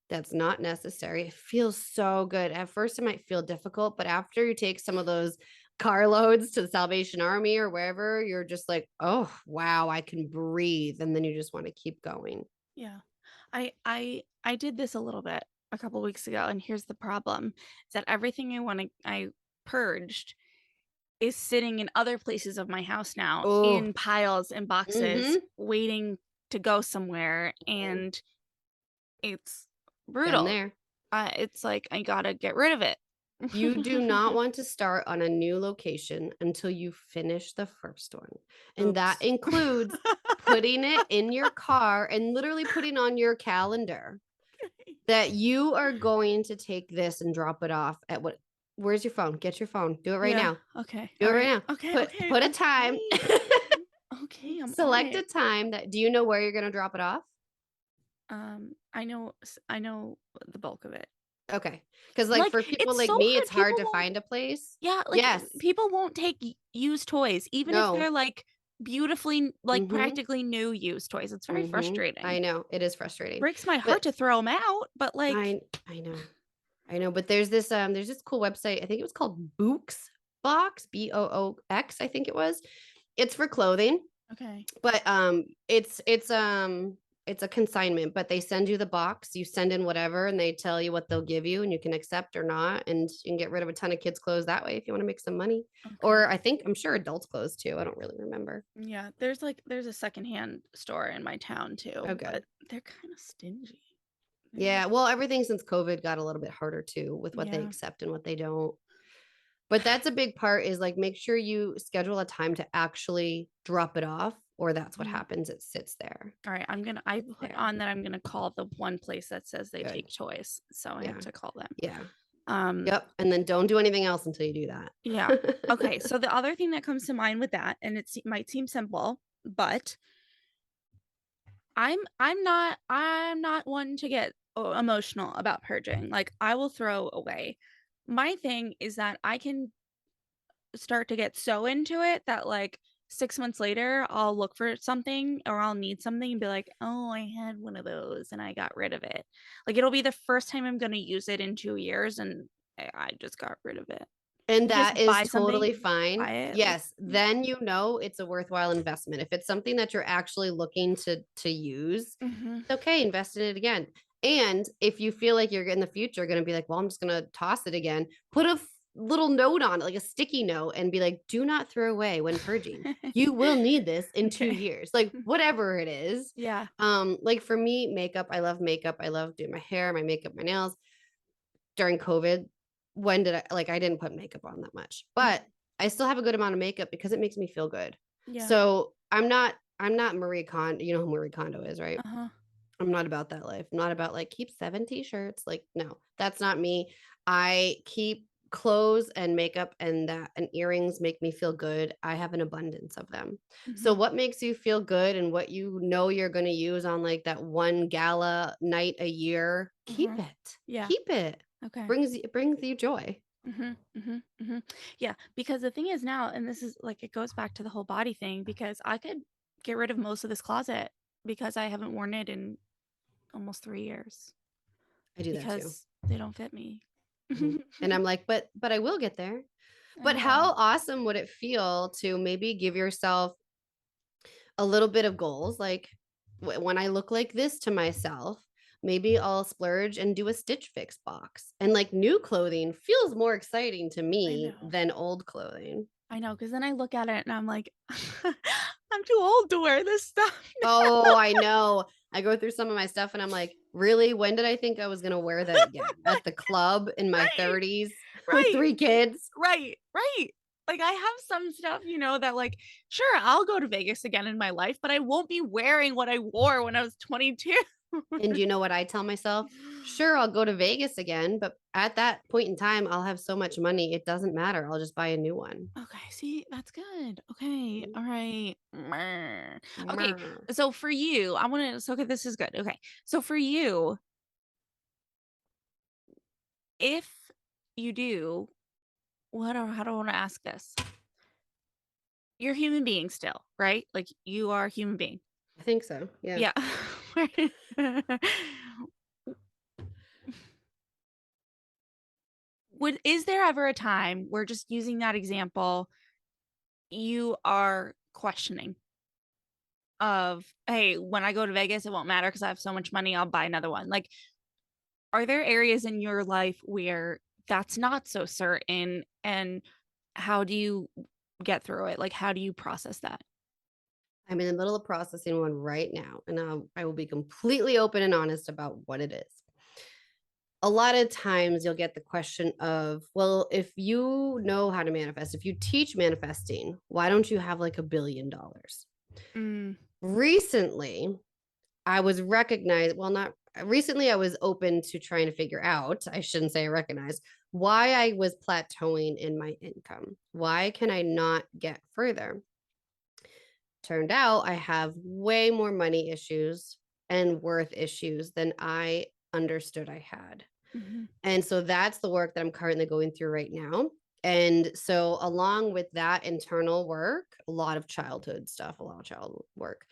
that's not necessary. It feels so good. At first, it might feel difficult, but after you take some of those carloads to the Salvation Army or wherever, you're just like, oh, wow, I can breathe. And then you just want to keep going. Yeah. I did this a little bit a couple weeks ago, and here's the problem: is that everything I purged is sitting in other places of my house now Oh, in piles and boxes waiting to go somewhere, and it's been brutal. there. It's like I gotta get rid of it. You do not want to start on a new location until you finish the first one. And that Oops. includes putting it in your car and literally putting on your calendar that you are going to take this and drop it off at what? Where's your phone? Get your phone. Do it right Yeah. now. Okay. Do it All right now. Okay. Put a time. Okay. I'm on Select a it. time that. Do you know where you're going to drop it off? I know the bulk of it. Okay. Because like for people it's like so me, hard. it's hard People to won't, find a place. yeah, like Yes. people won't take used toys, even if No. they're like beautifully, like Mhm. practically new used toys. It's very frustrating. I know. It is frustrating. Breaks my heart to throw them out, but like I know, but there's this cool website. I think it was called Books Box, Boox, I think it was. It's for clothing, okay. but it's a consignment, but they send you the box, you send in whatever, and they tell you what they'll give you, and you can accept or not, and you can get rid of a ton of kids' clothes that way if you want to make some money. Okay. Or I'm sure adults' clothes too. I don't really remember. Yeah, there's a secondhand store in my town too, Okay. but they're kind of stingy. Yeah, well, everything since COVID got a little bit harder too with what they Yeah. accept and what they don't. But that's a big part is like make sure you schedule a time to actually drop it off, or that's what happens. It sits there. All right, I put There. on that I'm gonna call the one place that says they Good. take toys, so I have to call them. Yeah. Yep. And then don't do anything else until you do that. Yeah. Okay. So the other thing that comes to mind with that, and it might seem simple, but I'm not one to get emotional about purging. Like I will throw away. My thing is that I can start to get so into it that like 6 months later I'll look for something or I'll need something and be like, oh, I had one of those and I got rid of it. Like it'll be the first time I'm gonna use it in 2 years and I just got rid of it. And You that just buy is totally something, fine. buy it, like, Yes. Then you know it's a worthwhile investment. If it's something that you're actually looking to use, it's okay, invest in it again. And if you feel like you're in the future going to be like, well, I'm just going to toss it again, put a little note on it, like a sticky note, and be like, do not throw away when purging. You will need this in 2 years, like whatever it is. Yeah. Like for me, makeup, I love makeup. I love doing my hair, my makeup, my nails. During COVID, when did I didn't put makeup on that much, but I still have a good amount of makeup because it makes me feel good. Yeah. So I'm not Marie Kondo. You know who Marie Kondo is, right? Uh-huh. I'm not about that life. I'm not about like keep 7 t-shirts. Like, no, that's not me. I keep clothes and makeup and earrings make me feel good. I have an abundance of them. So what makes you feel good and what you know you're going to use on like that one gala night a year, keep it. Yeah. Keep it. Okay. It brings you joy. Yeah, because the thing is now, and this is like it goes back to the whole body thing, because I could get rid of most of this closet because I haven't worn it in almost 3 years. I do that too. Because they don't fit me. And I'm like, but I will get there. But how awesome would it feel to maybe give yourself a little bit of goals? Like when I look like this to myself, maybe I'll splurge and do a Stitch Fix box. And like new clothing feels more exciting to me than old clothing. I know, because then I look at it and I'm like, I'm too old to wear this stuff. Oh, I know. I go through some of my stuff and I'm like, really? When did I think I was going to wear that again? At the club in my 30s with 3 kids? Right. Like I have some stuff, that like, sure, I'll go to Vegas again in my life, but I won't be wearing what I wore when I was 22. And you know what I tell myself? Sure, I'll go to Vegas again, but at that point in time, I'll have so much money. It doesn't matter. I'll just buy a new one. Okay, see, that's good. Okay, all right. Okay, so for you, okay, this is good. Okay, so for you, if you do, how do I want to ask this? You're a human being still, right? Like you are a human being. I think so. Yeah. Yeah. Is there ever a time where, just using that example, you are questioning of, hey, when I go to Vegas, it won't matter because I have so much money, I'll buy another one? Like, are there areas in your life where that's not so certain, and how do you get through it? Like, how do you process that? I'm in the middle of processing one right now, and I will be completely open and honest about what it is. A lot of times you'll get the question of, well, if you know how to manifest, if you teach manifesting, why don't you have like $1 billion? Recently, I was recognized, well, not recently, I was open to trying to figure out, I shouldn't say I recognize, why I was plateauing in my income. Why can I not get further? Turned out I have way more money issues and worth issues than I understood I had. And so that's the work that I'm currently going through right now. And so, along with that internal work, a lot of childhood stuff, a lot of child work,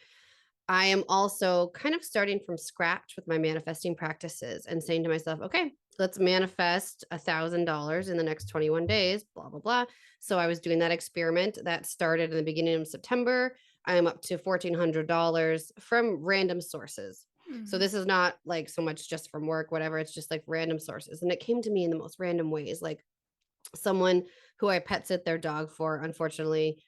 I am also kind of starting from scratch with my manifesting practices and saying to myself, okay, let's manifest $1,000 in the next 21 days, blah, blah, blah. So I was doing that experiment that started in the beginning of September. I'm up to $1,400 from random sources. So this is not like so much just from work, whatever. It's just like random sources. And it came to me in the most random ways. Like someone who I pet sit their dog for, unfortunately,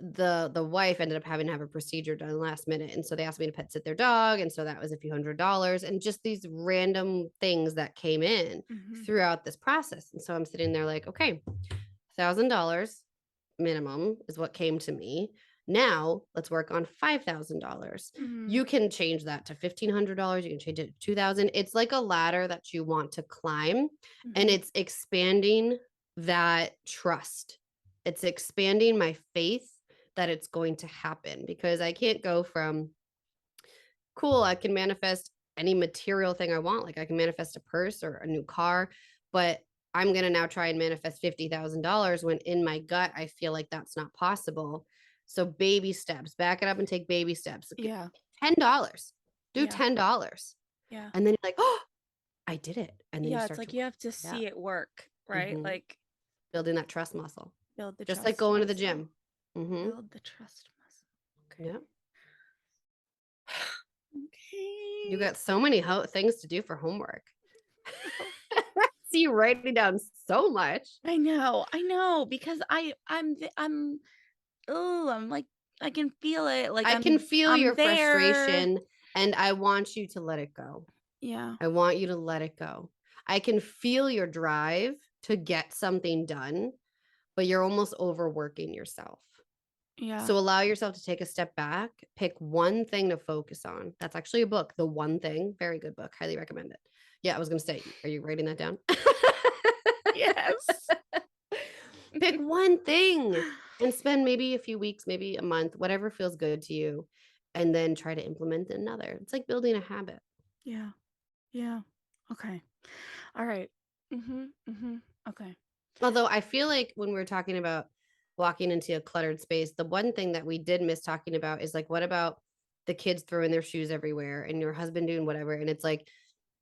the wife ended up having to have a procedure done last minute. And so they asked me to pet sit their dog. And so that was a few $100s, and just these random things that came in throughout this process. And so I'm sitting there like, okay, $1,000 minimum is what came to me. Now let's work on $5,000. You can change that to $1,500. You can change it to $2,000. It's like a ladder that you want to climb, and it's expanding that trust. It's expanding my faith that it's going to happen, because I can't go from, cool, I can manifest any material thing I want. Like I can manifest a purse or a new car, but I'm going to now try and manifest $50,000 when in my gut, I feel like that's not possible. So baby steps, back it up and take baby steps. Yeah. $10, do Yeah. $10. Yeah. And then you're like, oh, I did it. And then yeah, you it's start like to you have to see it work, right? Like building that trust muscle, build the just trust like going to the muscle. gym. Build the trust muscle. Yeah. Okay. You got so many things to do for homework. See you writing down so much. I know, because I'm like, I can feel it. Like I can feel I'm your there. frustration, and I want you to let it go. Yeah. I want you to let it go. I can feel your drive to get something done, but you're almost overworking yourself. Yeah. So allow yourself to take a step back, pick one thing to focus on. That's actually a book, The One Thing. Very good book. Highly recommend it. Yeah, I was going to say, are you writing that down? Yes. Pick one thing and spend maybe a few weeks, maybe a month, whatever feels good to you, and then try to implement another. It's like building a habit. Yeah. Yeah. Okay. All right. Okay. Although I feel like when we're talking about walking into a cluttered space, the one thing that we did miss talking about is like, what about the kids throwing their shoes everywhere and your husband doing whatever? And it's like,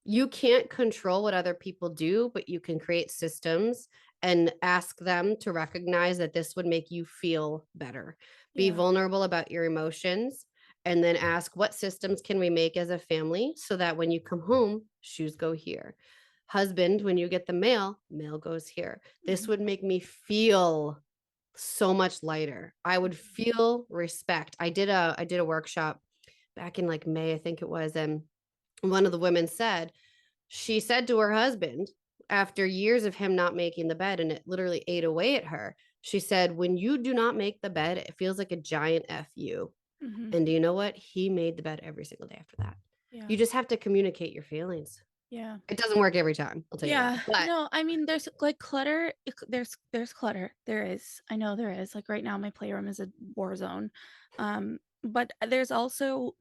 you can't control what other people do, but you can create systems and ask them to recognize that this would make you feel better. Be vulnerable about your emotions, and then ask, what systems can we make as a family so that when you come home, shoes go here. Husband, when you get the mail, mail goes here. This would make me feel so much lighter. I would feel respect. I did a workshop back in like May, I think it was, and one of the women said, she said to her husband, after years of him not making the bed and it literally ate away at her, she said, when you do not make the bed, it feels like a giant F you. And do you know what? He made the bed every single day after that. Yeah. You just have to communicate your feelings. Yeah. It doesn't work every time. I'll tell you that. But no, I mean, there's like clutter. There's clutter. There is. I know there is. Like right now, my playroom is a war zone. But there's also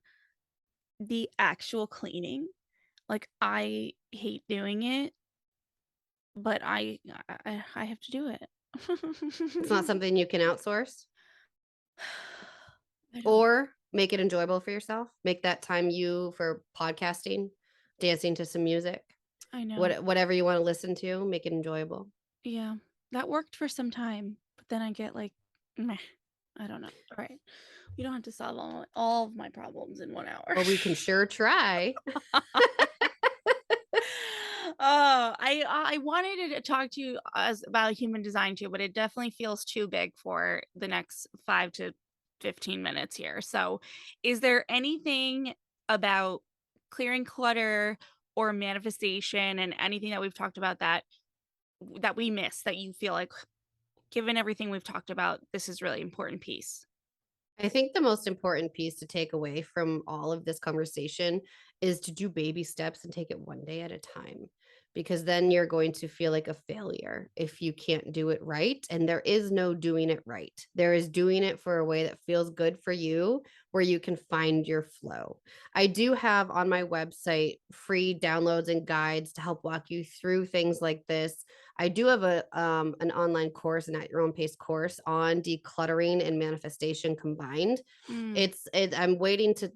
the actual cleaning. Like I hate doing it, but I have to do it. it's not something you can outsource. Or make it enjoyable for yourself. Make that time for podcasting, dancing to some music, I know. whatever you want to listen to, make it enjoyable. Yeah, that worked for some time, but then I get like, meh, I don't know. All right. You don't have to solve all of my problems in 1 hour. Well, we can sure try. Oh, I wanted to talk to you about human design too, but it definitely feels too big for the next 5 to 15 minutes here. So, is there anything about clearing clutter or manifestation and anything that we've talked about that we missed that you feel like, given everything we've talked about, this is really important piece? I think the most important piece to take away from all of this conversation is to do baby steps and take it one day at a time, because then you're going to feel like a failure if you can't do it right. And there is no doing it right. There is doing it for a way that feels good for you, where you can find your flow. I do have on my website free downloads and guides to help walk you through things like this. I do have an online course, an at your own pace course on decluttering and manifestation combined. I'm waiting to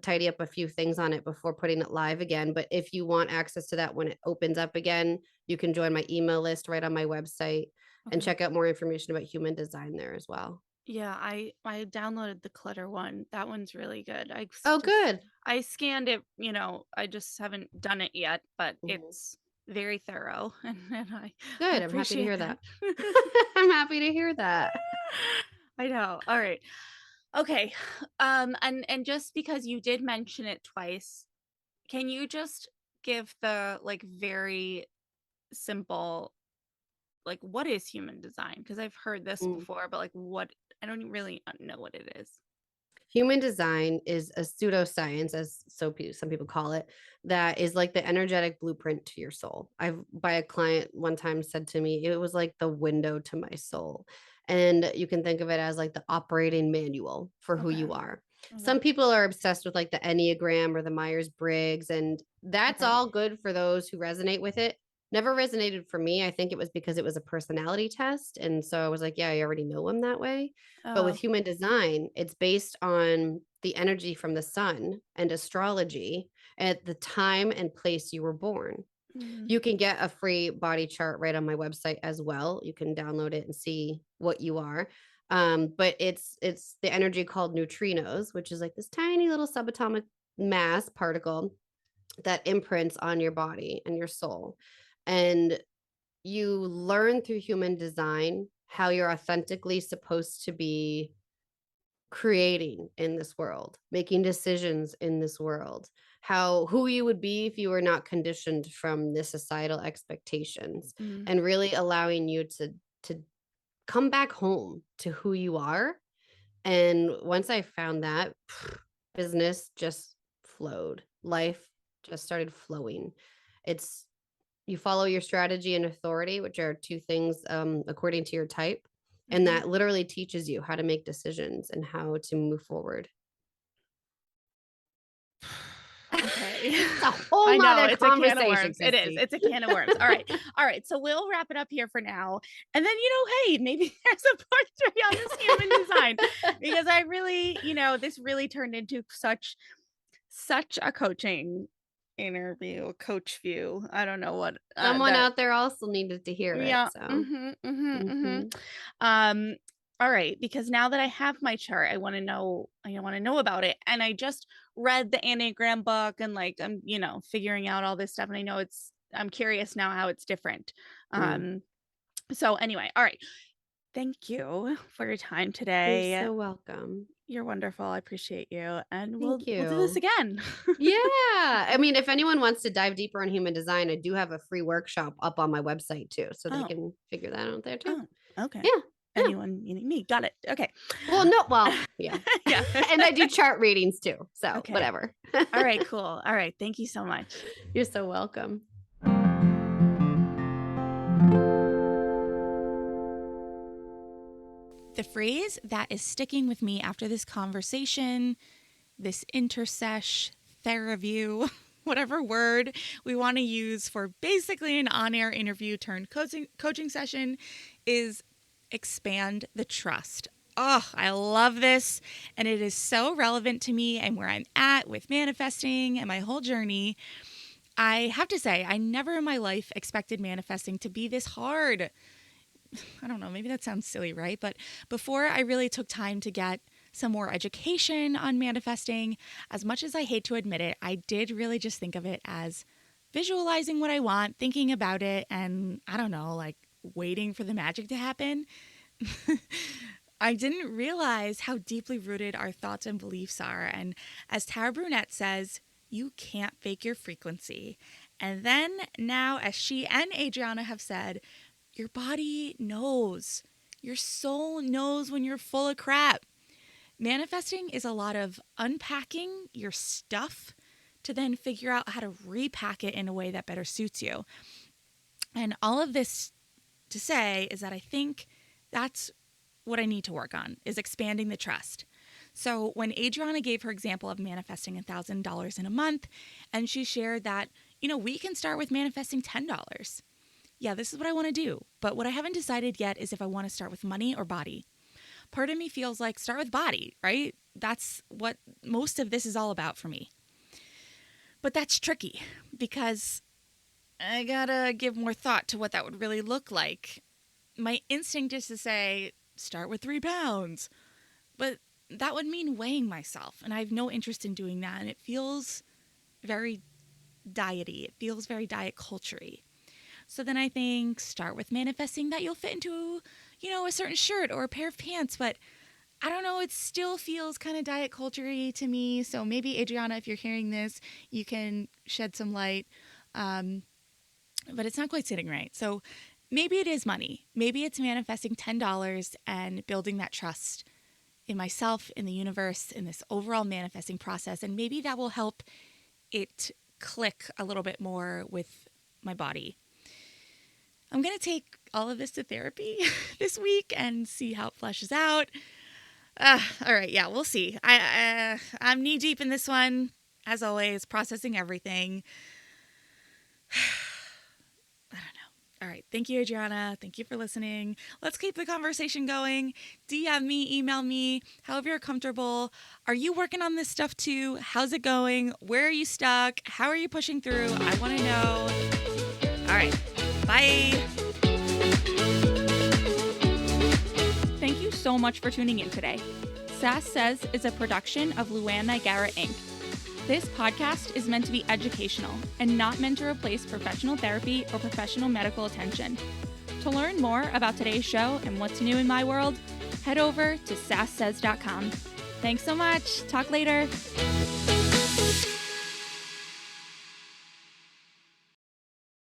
tidy up a few things on it before putting it live again. But if you want access to that when it opens up again, you can join my email list right on my website and check out more information about human design there as well. Yeah, I downloaded the clutter one. That one's really good. Good. I scanned it, I just haven't done it yet, but it's very thorough, and I Good. I'm happy to hear that. I'm happy to hear that. I know. All right. Okay. And just because you did mention it twice, can you just give the very simple, what is human design? Because I've heard this before, but what, I don't really know what it is. Human design is a pseudoscience, as some people call it, that is like the energetic blueprint to your soul. By a client one time said to me, it was like the window to my soul. And you can think of it as like the operating manual for who you are. Some people are obsessed with like the Enneagram or the Myers-Briggs, and that's all good for those who resonate with it. Never resonated for me. I think it was because it was a personality test. And so I was like, yeah, I already know I'm that way. But with human design, it's based on the energy from the sun and astrology at the time and place you were born. You can get a free body chart right on my website as well. You can download it and see what you are. But it's the energy called neutrinos, which is like this tiny little subatomic mass particle that imprints on your body and your soul. And you learn through human design how you're authentically supposed to be creating in this world, making decisions in this world, who you would be if you were not conditioned from the societal expectations, and really allowing you to come back home to who you are. And once I found that, business just flowed. Life just started flowing. You follow your strategy and authority, which are two things according to your type. And that literally teaches you how to make decisions and how to move forward. Okay. It's a whole nother conversation. A can of worms. It is. It's a can of worms. All right. All right. So we'll wrap it up here for now. And then, hey, maybe there's a part 3 on this human design, because I really, this really turned into such a coaching interview, coach view. I don't know what. Someone out there also needed to hear it. So. All right, because now that I have my chart, I want to know about it. And I just read the Enneagram book, and I'm, figuring out all this stuff. And I know I'm curious now how it's different. So anyway, all right. Thank you for your time today. You're so welcome. You're wonderful. I appreciate you. And we'll do this again. Yeah. I mean, if anyone wants to dive deeper on human design, I do have a free workshop up on my website too. So they can figure that out there too. Oh, okay. Yeah. Anyone needing me. Got it. Okay. Well, yeah. Yeah. And I do chart readings too. So whatever. All right, cool. All right. Thank you so much. You're so welcome. The phrase that is sticking with me after this conversation, this intersesh, TheraView, whatever word we want to use for basically an on-air interview turned coaching session, is expand the trust. oh, I love this. And it is so relevant to me and where I'm at with manifesting and my whole journey. I have to say, I never in my life expected manifesting to be this hard. I don't know, maybe that sounds silly, right? But before I really took time to get some more education on manifesting, as much as I hate to admit it, I did really just think of it as visualizing what I want, thinking about it, and I don't know, like waiting for the magic to happen. I didn't realize how deeply rooted our thoughts and beliefs are. And as Tara Brunette says, you can't fake your frequency. And then now, as she and Adriana have said, your body knows. Your soul knows when you're full of crap. Manifesting is a lot of unpacking your stuff to then figure out how to repack it in a way that better suits you. And all of this to say is that I think that's what I need to work on, is expanding the trust. So when Adriana gave her example of manifesting $1,000 in a month, and she shared that, we can start with manifesting $10. Yeah, this is what I want to do. But what I haven't decided yet is if I want to start with money or body. Part of me feels like start with body, right? That's what most of this is all about for me. But that's tricky because I gotta give more thought to what that would really look like. My instinct is to say, start with 3 pounds. But that would mean weighing myself, and I have no interest in doing that. And it feels very diety. It feels very diet culture-y. So then I think start with manifesting that you'll fit into, a certain shirt or a pair of pants. But I don't know, it still feels kind of diet culture-y to me. So maybe, Adriana, if you're hearing this, you can shed some light. But it's not quite sitting right. So maybe it is money. Maybe it's manifesting $10 and building that trust in myself, in the universe, in this overall manifesting process. And maybe that will help it click a little bit more with my body. I'm going to take all of this to therapy this week and see how it fleshes out. All right. Yeah, we'll see. I'm knee deep in this one, as always, processing everything. I don't know. All right. Thank you, Adriana. Thank you for listening. Let's keep the conversation going. DM me, email me, however you're comfortable. Are you working on this stuff too? How's it going? Where are you stuck? How are you pushing through? I want to know. All right. Bye. Thank you so much for tuning in today. Sass Says is a production of Luann Nigara, Inc. This podcast is meant to be educational and not meant to replace professional therapy or professional medical attention. To learn more about today's show and what's new in my world, head over to sasssays.com. Thanks so much. Talk later.